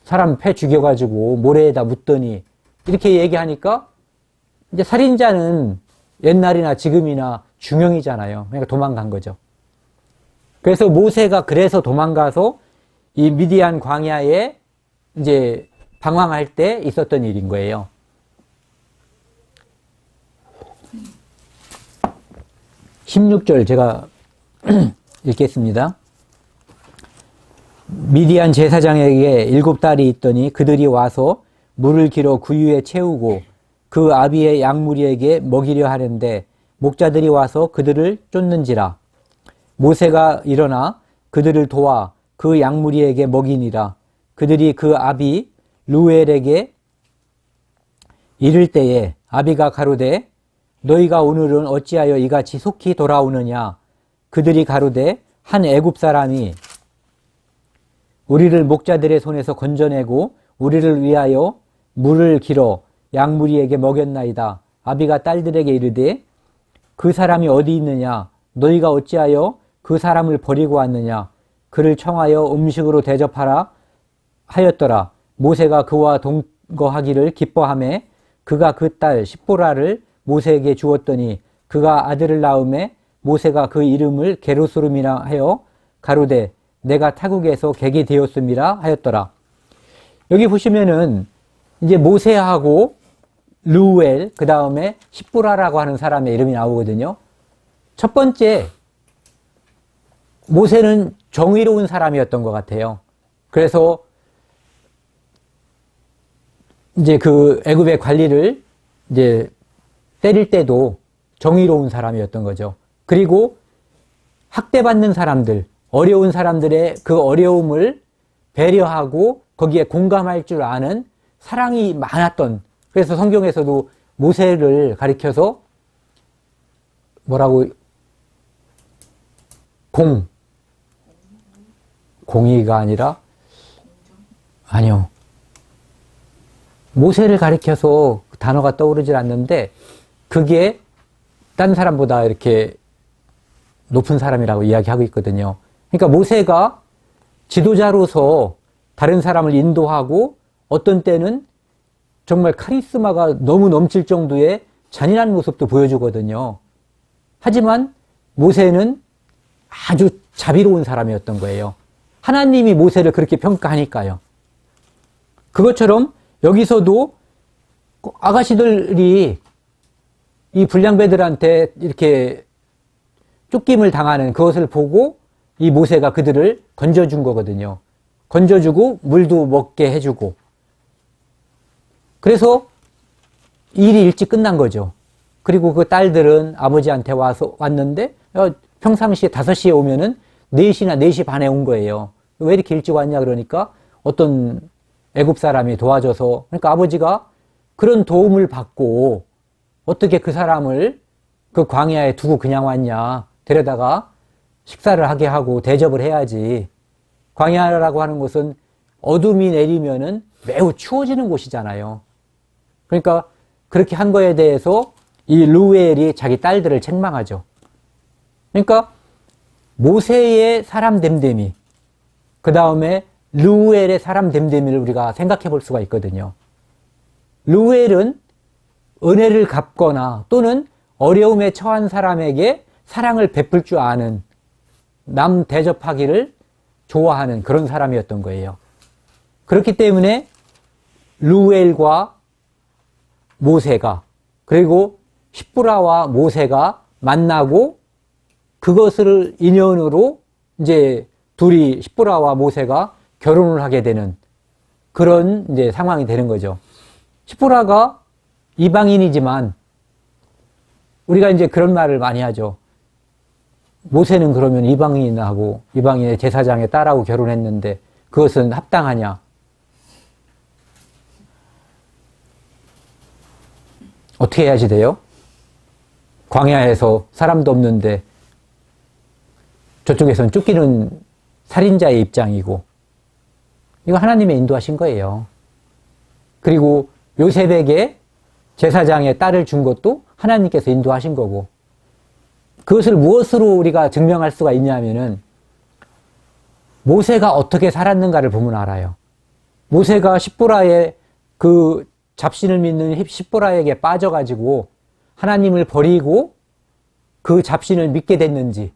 사람 패 죽여가지고 모래에다 묻더니 이렇게 얘기하니까 이제 살인자는 옛날이나 지금이나 중형이잖아요. 그러니까 도망간 거죠. 그래서 모세가 그래서 도망가서 이 미디안 광야에 이제 방황할 때 있었던 일인 거예요. 16절 제가 읽겠습니다. 미디안 제사장에게 7딸이 있더니 그들이 와서 물을 길어 구유에 채우고 그 아비의 양무리에게 먹이려 하는데 목자들이 와서 그들을 쫓는지라. 모세가 일어나 그들을 도와 그 양무리에게 먹이니라. 그들이 그 아비 루엘에게 이를 때에 아비가 가로되 너희가 오늘은 어찌하여 이같이 속히 돌아오느냐. 그들이 가로되 한 애굽 사람이 우리를 목자들의 손에서 건져내고 우리를 위하여 물을 길어 양무리에게 먹였나이다. 아비가 딸들에게 이르되 그 사람이 어디 있느냐. 너희가 어찌하여 그 사람을 버리고 왔느냐. 그를 청하여 음식으로 대접하라 하였더라. 모세가 그와 동거하기를 기뻐하매 그가 그 딸 십보라를 모세에게 주었더니 그가 아들을 낳음에 모세가 그 이름을 게르소름이라 하여 가로되 내가 타국에서 객이 되었음이라 하였더라. 여기 보시면은 이제 모세하고 루엘 그 다음에 십보라라고 하는 사람의 이름이 나오거든요. 첫 번째 모세는 정의로운 사람이었던 것 같아요. 그래서 이제 그 애굽의 관리를 이제 때릴 때도 정의로운 사람이었던 거죠. 그리고 학대받는 사람들, 어려운 사람들의 그 어려움을 배려하고 거기에 공감할 줄 아는 사랑이 많았던, 그래서 성경에서도 모세를 가리켜서 뭐라고, 공의가 아니라, 아니요. 모세를 가리켜서 그 단어가 떠오르질 않는데, 그게 딴 사람보다 이렇게 높은 사람이라고 이야기하고 있거든요. 그러니까 모세가 지도자로서 다른 사람을 인도하고 어떤 때는 정말 카리스마가 너무 넘칠 정도의 잔인한 모습도 보여주거든요. 하지만 모세는 아주 자비로운 사람이었던 거예요. 하나님이 모세를 그렇게 평가하니까요. 그것처럼 여기서도 아가씨들이 이 불량배들한테 이렇게 쫓김을 당하는 그것을 보고 이 모세가 그들을 건져준 거거든요. 건져주고 물도 먹게 해주고. 그래서 일이 일찍 끝난 거죠. 그리고 그 딸들은 아버지한테 왔는데 평상시에 5시에 오면은 4시나 4시 반에 온 거예요. 왜 이렇게 일찍 왔냐 그러니까 어떤 애굽 사람이 도와줘서, 그러니까 아버지가 그런 도움을 받고 어떻게 그 사람을 그 광야에 두고 그냥 왔냐. 데려다가 식사를 하게 하고 대접을 해야지. 광야라고 하는 곳은 어둠이 내리면은 매우 추워지는 곳이잖아요. 그러니까 그렇게 한 거에 대해서 이 르우엘이 자기 딸들을 책망하죠. 그러니까 모세의 사람 됨됨이, 그 다음에 르우엘의 사람 됨됨이를 우리가 생각해 볼 수가 있거든요. 르우엘은 은혜를 갚거나 또는 어려움에 처한 사람에게 사랑을 베풀 줄 아는, 남 대접하기를 좋아하는 그런 사람이었던 거예요. 그렇기 때문에 르우엘과 모세가, 그리고 십브라와 모세가 만나고 그것을 인연으로 이제 둘이, 십브라와 모세가 결혼을 하게 되는 그런 이제 상황이 되는 거죠. 십브라가 이방인이지만 우리가 이제 그런 말을 많이 하죠. 모세는 그러면 이방인하고 이방인의 제사장의 딸하고 결혼했는데 그것은 합당하냐? 어떻게 해야지 돼요? 광야에서 사람도 없는데 저쪽에서는 쫓기는 살인자의 입장이고, 이거 하나님의 인도하신 거예요. 그리고 요셉에게 제사장의 딸을 준 것도 하나님께서 인도하신 거고, 그것을 무엇으로 우리가 증명할 수가 있냐면은 모세가 어떻게 살았는가를 보면 알아요. 모세가 십보라의 그 잡신을 믿는 십보라에게 빠져가지고 하나님을 버리고 그 잡신을 믿게 됐는지,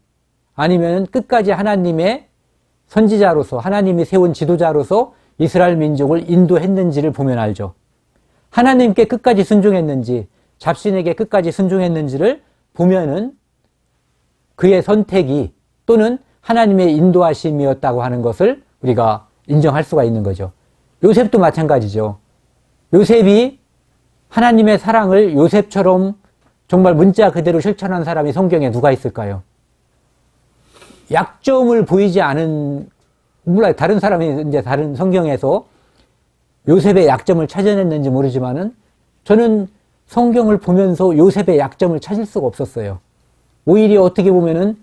아니면 끝까지 하나님의 선지자로서, 하나님이 세운 지도자로서 이스라엘 민족을 인도했는지를 보면 알죠. 하나님께 끝까지 순종했는지, 잡신에게 끝까지 순종했는지를 보면은 그의 선택이 또는 하나님의 인도하심이었다고 하는 것을 우리가 인정할 수가 있는 거죠. 요셉도 마찬가지죠. 요셉이 하나님의 사랑을 요셉처럼 정말 문자 그대로 실천한 사람이 성경에 누가 있을까요? 약점을 보이지 않은, 물론 다른 사람이 이제 다른 성경에서 요셉의 약점을 찾아냈는지 모르지만은 저는 성경을 보면서 요셉의 약점을 찾을 수가 없었어요. 오히려 어떻게 보면은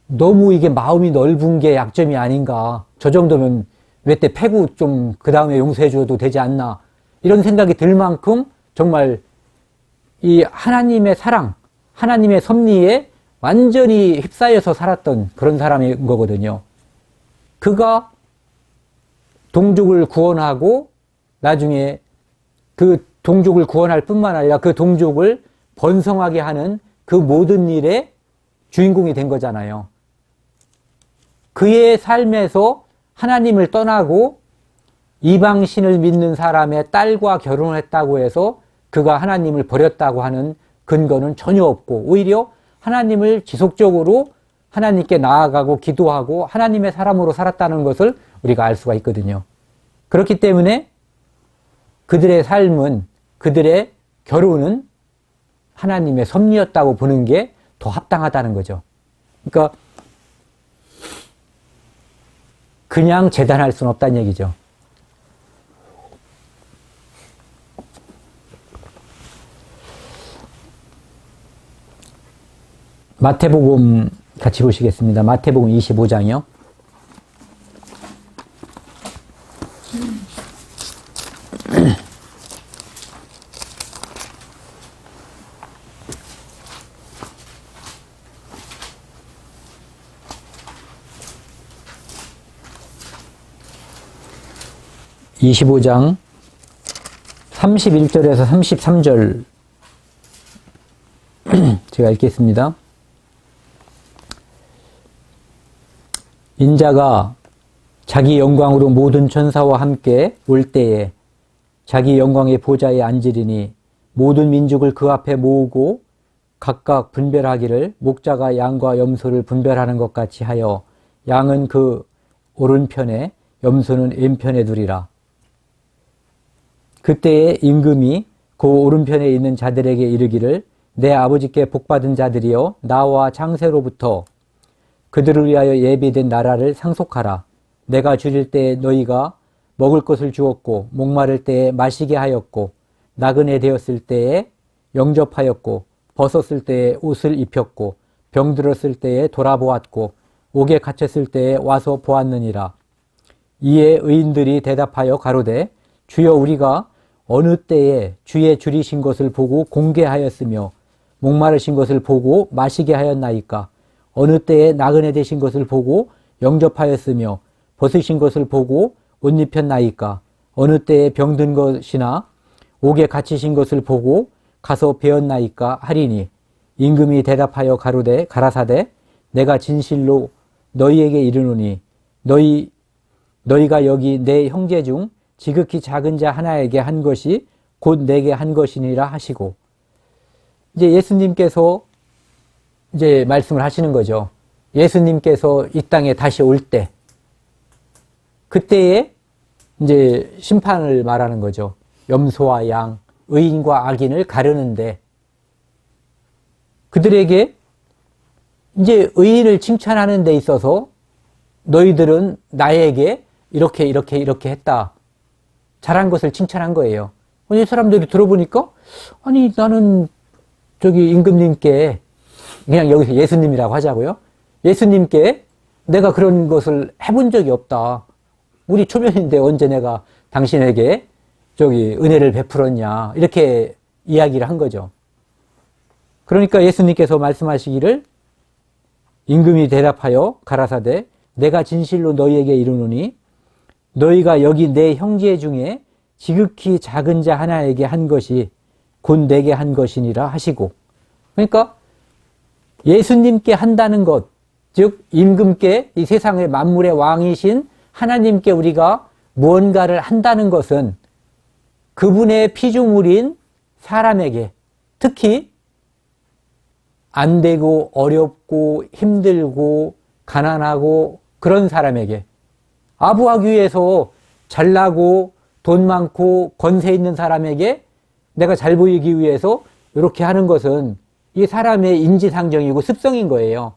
너무 이게 마음이 넓은 게 약점이 아닌가. 저 정도면 왜 때 패고 좀 그 다음에 용서해 줘도 되지 않나. 이런 생각이 들 만큼 정말 이 하나님의 사랑, 하나님의 섭리에 완전히 휩싸여서 살았던 그런 사람인 거거든요. 그가 동족을 구원하고 나중에 그 동족을 구원할 뿐만 아니라 그 동족을 번성하게 하는 그 모든 일의 주인공이 된 거잖아요. 그의 삶에서 하나님을 떠나고 이방신을 믿는 사람의 딸과 결혼을 했다고 해서 그가 하나님을 버렸다고 하는 근거는 전혀 없고, 오히려 하나님을 지속적으로 하나님께 나아가고 기도하고 하나님의 사람으로 살았다는 것을 우리가 알 수가 있거든요. 그렇기 때문에 그들의 삶은, 그들의 결혼은 하나님의 섭리였다고 보는 게 더 합당하다는 거죠. 그러니까 그냥 재단할 수는 없다는 얘기죠. 마태복음 같이 보시겠습니다. 마태복음 25장이요. (25장) 31절에서 33절 제가 읽겠습니다. 인자가 자기 영광으로 모든 천사와 함께 올 때에 자기 영광의 보좌에 앉으리니 모든 민족을 그 앞에 모으고 각각 분별하기를 목자가 양과 염소를 분별하는 것 같이 하여 양은 그 오른편에 염소는 왼편에 두리라. 그때에 임금이 그 오른편에 있는 자들에게 이르기를 내 아버지께 복받은 자들이여 나와 창세로부터 그들을 위하여 예비된 나라를 상속하라. 내가 줄일 때에 너희가 먹을 것을 주었고 목마를 때에 마시게 하였고 나그네 되었을 때에 영접하였고 벗었을 때에 옷을 입혔고 병들었을 때에 돌아보았고 옥에 갇혔을 때에 와서 보았느니라. 이에 의인들이 대답하여 가로되 주여 우리가 어느 때에 주의 줄이신 것을 보고 공개하였으며 목마르신 것을 보고 마시게 하였나이까. 어느 때에 나그네 되신 것을 보고 영접하였으며 벗으신 것을 보고 옷 입혔나이까. 어느 때에 병든 것이나 옥에 갇히신 것을 보고 가서 배웠나이까 하리니 임금이 대답하여 가라사대 내가 진실로 너희에게 이르노니 너희가 여기 내 형제 중 지극히 작은 자 하나에게 한 것이 곧 내게 한 것이니라 하시고, 이제 예수님께서 이제 말씀을 하시는 거죠. 예수님께서 이 땅에 다시 올 때, 그때에 이제 심판을 말하는 거죠. 염소와 양, 의인과 악인을 가르는데, 그들에게 이제 의인을 칭찬하는 데 있어서 너희들은 나에게 이렇게 했다. 잘한 것을 칭찬한 거예요. 이 사람들이 들어보니까 아니 나는 저기 임금님께, 그냥 여기서 예수님이라고 하자고요. 예수님께 내가 그런 것을 해본 적이 없다. 우리 초면인데 언제 내가 당신에게 저기 은혜를 베풀었냐. 이렇게 이야기를 한 거죠. 그러니까 예수님께서 말씀하시기를 임금이 대답하여 가라사대 내가 진실로 너희에게 이르노니 너희가 여기 내 형제 중에 지극히 작은 자 하나에게 한 것이 곧 내게 한 것이니라 하시고, 그러니까 예수님께 한다는 것, 즉 임금께, 이 세상의 만물의 왕이신 하나님께 우리가 무언가를 한다는 것은 그분의 피조물인 사람에게, 특히 안 되고 어렵고 힘들고 가난하고 그런 사람에게, 아부하기 위해서 잘나고 돈 많고 권세 있는 사람에게 내가 잘 보이기 위해서 이렇게 하는 것은 이 사람의 인지상정이고 습성인 거예요.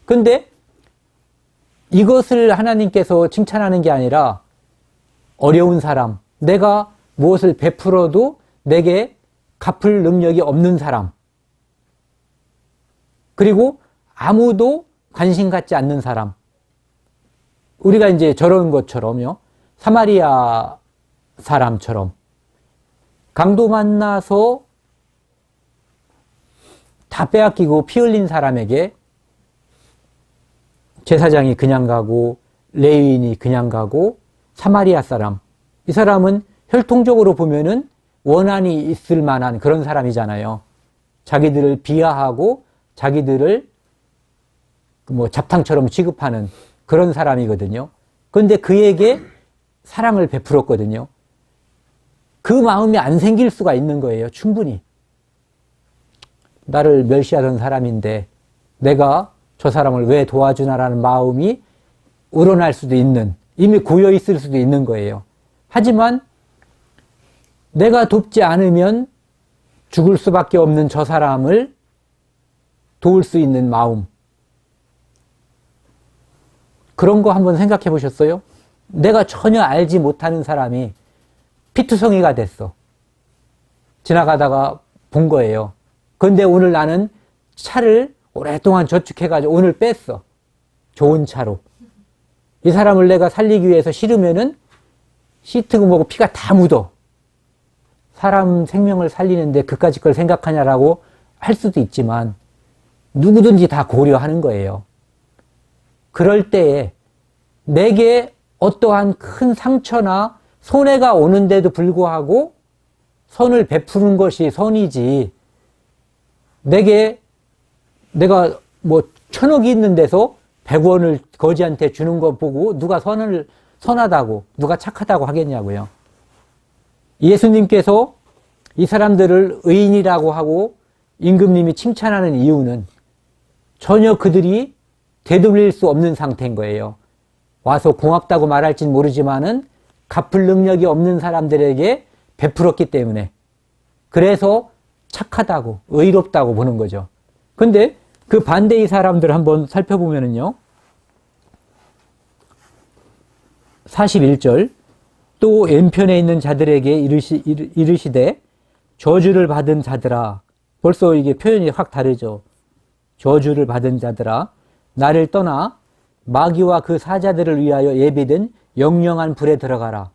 근데 이것을 하나님께서 칭찬하는 게 아니라 어려운 사람, 내가 무엇을 베풀어도 내게 갚을 능력이 없는 사람, 그리고 아무도 관심 갖지 않는 사람, 우리가 이제 저런 것처럼요, 사마리아 사람처럼 강도 만나서 다 빼앗기고 피 흘린 사람에게 제사장이 그냥 가고 레위인이 그냥 가고 사마리아 사람, 이 사람은 혈통적으로 보면은 원한이 있을 만한 그런 사람이잖아요. 자기들을 비하하고 자기들을 뭐 잡탕처럼 취급하는 그런 사람이거든요. 그런데 그에게 사랑을 베풀었거든요. 그 마음이 안 생길 수가 있는 거예요. 충분히. 나를 멸시하던 사람인데 내가 저 사람을 왜 도와주나라는 마음이 우러날 수도 있는, 이미 고여 있을 수도 있는 거예요. 하지만 내가 돕지 않으면 죽을 수밖에 없는 저 사람을 도울 수 있는 마음. 그런 거 한번 생각해 보셨어요? 내가 전혀 알지 못하는 사람이 피투성이가 됐어. 지나가다가 본 거예요. 그런데 오늘 나는 차를 오랫동안 저축해가지고 오늘 뺐어. 좋은 차로. 이 사람을 내가 살리기 위해서 싫으면은 시트고 뭐고 피가 다 묻어. 사람 생명을 살리는데 그까짓 걸 생각하냐라고 할 수도 있지만 누구든지 다 고려하는 거예요. 그럴 때에 내게 어떠한 큰 상처나 손해가 오는데도 불구하고 선을 베푸는 것이 선이지, 내가 뭐 1,000억이 있는 데서 100원을 거지한테 주는 거 보고 누가 선하다고, 누가 착하다고 하겠냐고요. 예수님께서 이 사람들을 의인이라고 하고 임금님이 칭찬하는 이유는 전혀 그들이 되돌릴 수 없는 상태인 거예요. 와서 고맙다고 말할진 모르지만은 갚을 능력이 없는 사람들에게 베풀었기 때문에, 그래서 착하다고, 의롭다고 보는 거죠. 근데 그 반대의 사람들 한번 살펴보면은요, 41절, 또 왼편에 있는 자들에게 이르시되 저주를 받은 자들아. 벌써 이게 표현이 확 다르죠. 저주를 받은 자들아, 나를 떠나 마귀와 그 사자들을 위하여 예비된 영영한 불에 들어가라.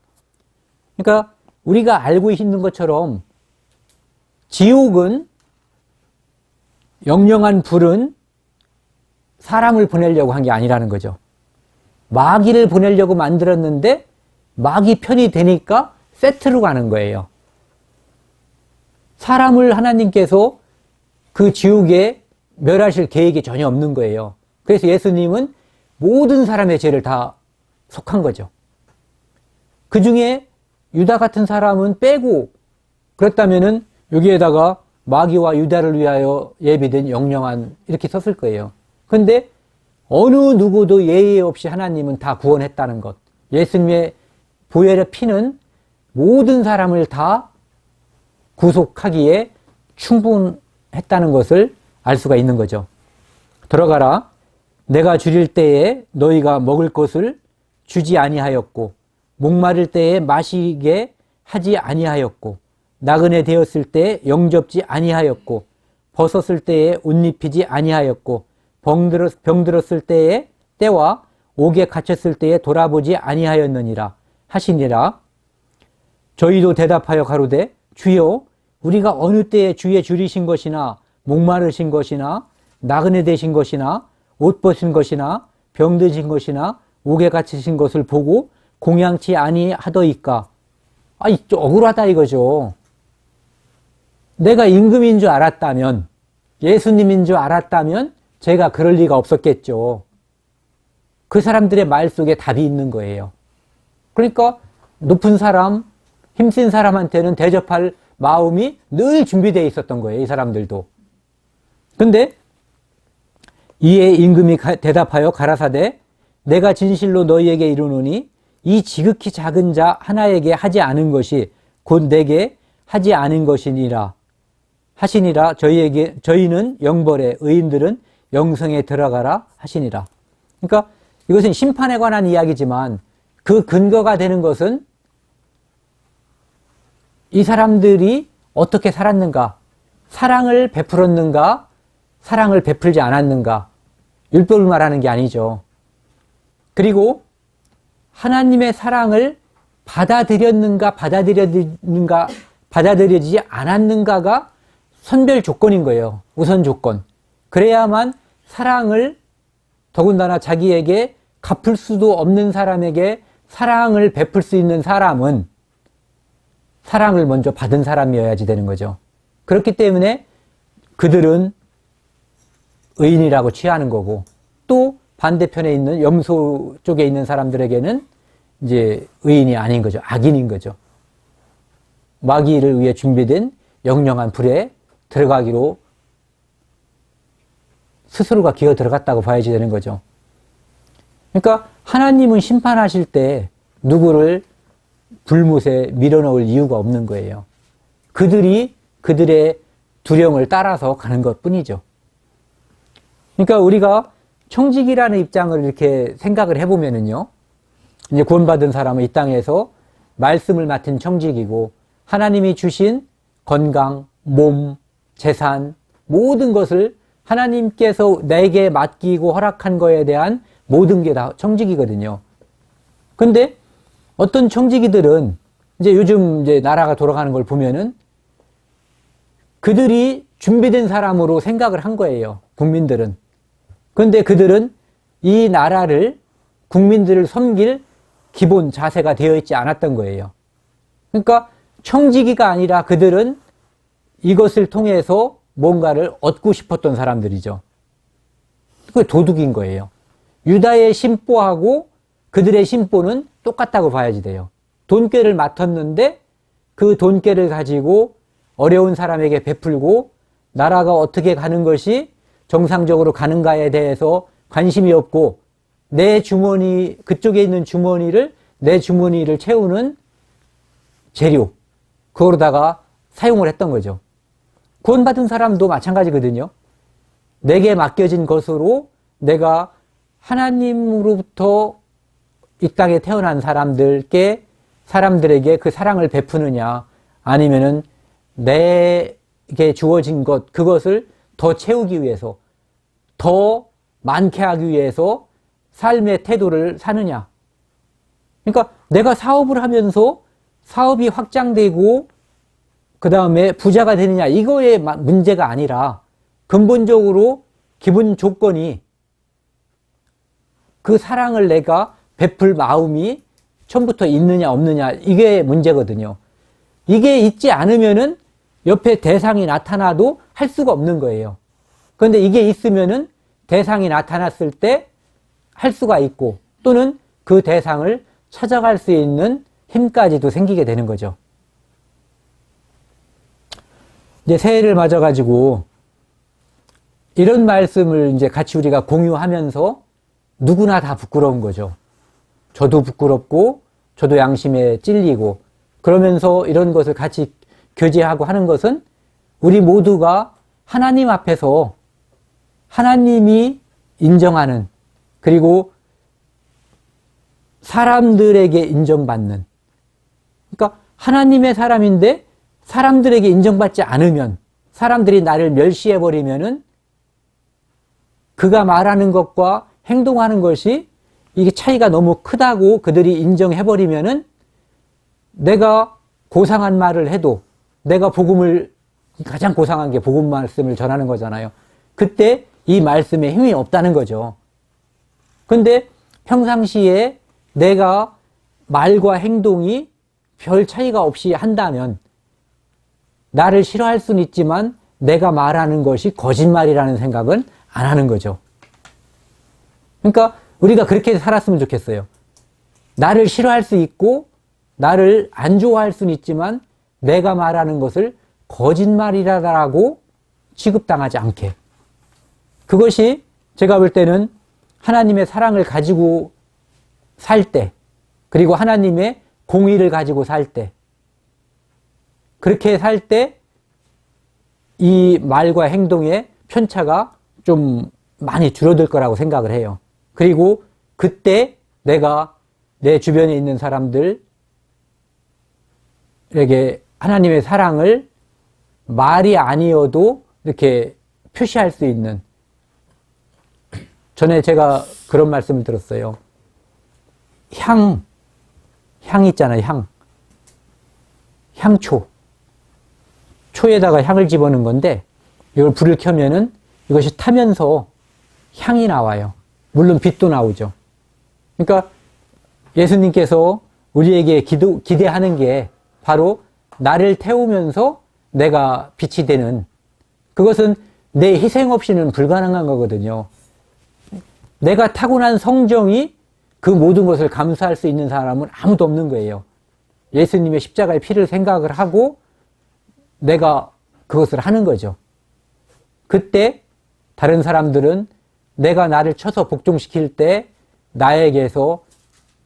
그러니까 우리가 알고 있는 것처럼 지옥은, 영영한 불은 사람을 보내려고 한 게 아니라는 거죠. 마귀를 보내려고 만들었는데 마귀 편이 되니까 세트로 가는 거예요. 사람을 하나님께서 그 지옥에 멸하실 계획이 전혀 없는 거예요. 그래서 예수님은 모든 사람의 죄를 다 속한 거죠. 그 중에 유다 같은 사람은 빼고, 그렇다면은 여기에다가 마귀와 유다를 위하여 예비된 영영한 이렇게 썼을 거예요. 근데 어느 누구도 예의 없이 하나님은 다 구원했다는 것. 예수님의 보혈의 피는 모든 사람을 다 구속하기에 충분했다는 것을 알 수가 있는 거죠. 들어가라. 내가 줄일 때에 너희가 먹을 것을 주지 아니하였고, 목마를 때에 마시게 하지 아니하였고, 나그네 되었을 때에 영접지 아니하였고, 벗었을 때에 옷 입히지 아니하였고, 병들었을 때에 때와 옥에 갇혔을 때에 돌아보지 아니하였느니라 하시니라. 저희도 대답하여 가로되 주여, 우리가 어느 때에 주의 줄이신 것이나 목마르신 것이나 나그네 되신 것이나 옷 벗은 것이나 병드신 것이나 옥에 갇히신 것을 보고 공양치 아니하더이까. 좀 억울하다 이거죠. 내가 임금인 줄 알았다면, 예수님인 줄 알았다면 제가 그럴 리가 없었겠죠. 그 사람들의 말 속에 답이 있는 거예요. 그러니까 높은 사람, 힘센 사람한테는 대접할 마음이 늘 준비되어 있었던 거예요. 이 사람들도. 근데 이에 임금이 대답하여 가라사대 내가 진실로 너희에게 이르노니 이 지극히 작은 자 하나에게 하지 않은 것이 곧 내게 하지 않은 것이니라 하시니라. 저희는 영벌에, 의인들은 영성에 들어가라 하시니라. 그러니까 이것은 심판에 관한 이야기지만 그 근거가 되는 것은 이 사람들이 어떻게 살았는가, 사랑을 베풀었는가, 사랑을 베풀지 않았는가, 율법을 말하는 게 아니죠. 그리고 하나님의 사랑을 받아들였는가, 받아들여지지 않았는가가 선별 조건인 거예요. 우선 조건. 그래야만 사랑을, 더군다나 자기에게 갚을 수도 없는 사람에게 사랑을 베풀 수 있는 사람은 사랑을 먼저 받은 사람이어야지 되는 거죠. 그렇기 때문에 그들은 의인이라고 취하는 거고, 또 반대편에 있는 염소 쪽에 있는 사람들에게는 이제 의인이 아닌 거죠. 악인인 거죠. 마귀를 위해 준비된 영영한 불에 들어가기로 스스로가 기어 들어갔다고 봐야지 되는 거죠. 그러니까 하나님은 심판하실 때 누구를 불못에 밀어넣을 이유가 없는 거예요. 그들이 그들의 두령을 따라서 가는 것 뿐이죠. 그러니까 우리가 청직이라는 입장을 이렇게 생각을 해보면은요, 이제 구원받은 사람은 이 땅에서 말씀을 맡은 청직이고, 하나님이 주신 건강, 몸, 재산, 모든 것을 하나님께서 내게 맡기고 허락한 거에 대한 모든 게 다 청직이거든요. 근데 어떤 청지기들은 이제 요즘 이제 나라가 돌아가는 걸 보면은 그들이 준비된 사람으로 생각을 한 거예요. 국민들은. 그런데 그들은 이 나라를 국민들을 섬길 기본 자세가 되어 있지 않았던 거예요. 그러니까 청지기가 아니라 그들은 이것을 통해서 뭔가를 얻고 싶었던 사람들이죠. 그게 도둑인 거예요. 유다의 심보하고 그들의 심보는 똑같다고 봐야지 돼요. 돈꾀를 맡았는데 그 돈꾀를 가지고 어려운 사람에게 베풀고 나라가 어떻게 가는 것이 정상적으로 가는가에 대해서 관심이 없고 내 주머니, 그쪽에 있는 주머니를, 내 주머니를 채우는 재료, 그거로다가 사용을 했던 거죠. 구원받은 사람도 마찬가지거든요. 내게 맡겨진 것으로 내가 하나님으로부터 이 땅에 태어난 사람들에게 그 사랑을 베푸느냐, 아니면은 내게 주어진 것, 그것을 더 채우기 위해서, 더 많게 하기 위해서 삶의 태도를 사느냐. 그러니까 내가 사업을 하면서 사업이 확장되고 그 다음에 부자가 되느냐, 이거의 문제가 아니라 근본적으로 기본 조건이 그 사랑을 내가 베풀 마음이 처음부터 있느냐 없느냐, 이게 문제거든요. 이게 있지 않으면은 옆에 대상이 나타나도 할 수가 없는 거예요. 그런데 이게 있으면은 대상이 나타났을 때 할 수가 있고, 또는 그 대상을 찾아갈 수 있는 힘까지도 생기게 되는 거죠. 이제 새해를 맞아가지고 이런 말씀을 이제 같이 우리가 공유하면서 누구나 다 부끄러운 거죠. 저도 부끄럽고, 저도 양심에 찔리고, 그러면서 이런 것을 같이 교제하고 하는 것은 우리 모두가 하나님 앞에서 하나님이 인정하는, 그리고 사람들에게 인정받는, 그러니까 하나님의 사람인데 사람들에게 인정받지 않으면, 사람들이 나를 멸시해버리면은 그가 말하는 것과 행동하는 것이 이게 차이가 너무 크다고 그들이 인정해버리면은 내가 고상한 말을 해도, 내가 복음을, 가장 고상한 게 복음 말씀을 전하는 거잖아요. 그때 이 말씀에 힘이 없다는 거죠. 근데 평상시에 내가 말과 행동이 별 차이가 없이 한다면 나를 싫어할 수는 있지만 내가 말하는 것이 거짓말이라는 생각은 안 하는 거죠. 그러니까 우리가 그렇게 살았으면 좋겠어요. 나를 싫어할 수 있고 나를 안 좋아할 수는 있지만 내가 말하는 것을 거짓말이라고 취급당하지 않게. 그것이 제가 볼 때는 하나님의 사랑을 가지고 살 때, 그리고 하나님의 공의를 가지고 살 때, 그렇게 살 때 이 말과 행동의 편차가 좀 많이 줄어들 거라고 생각을 해요. 그리고 그때 내가 내 주변에 있는 사람들에게 하나님의 사랑을 말이 아니어도 이렇게 표시할 수 있는, 전에 제가 그런 말씀을 들었어요. 향 있잖아요. 향초. 초에다가 향을 집어넣은 건데 이걸 불을 켜면은 이것이 타면서 향이 나와요. 물론 빛도 나오죠. 그러니까 예수님께서 우리에게 기대하는 게 바로 나를 태우면서 내가 빛이 되는, 그것은 내 희생 없이는 불가능한 거거든요. 내가 타고난 성정이 그 모든 것을 감수할 수 있는 사람은 아무도 없는 거예요. 예수님의 십자가의 피를 생각을 하고 내가 그것을 하는 거죠. 그때 다른 사람들은 내가 나를 쳐서 복종시킬 때 나에게서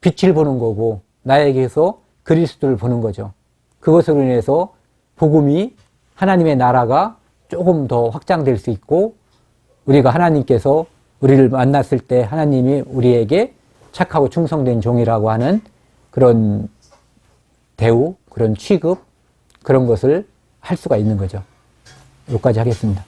빛을 보는 거고, 나에게서 그리스도를 보는 거죠. 그것으로 인해서 복음이 하나님의 나라가 조금 더 확장될 수 있고 우리가 하나님께서 우리를 만났을 때 하나님이 우리에게 착하고 충성된 종이라고 하는 그런 대우, 그런 취급, 그런 것을 할 수가 있는 거죠. 여기까지 하겠습니다.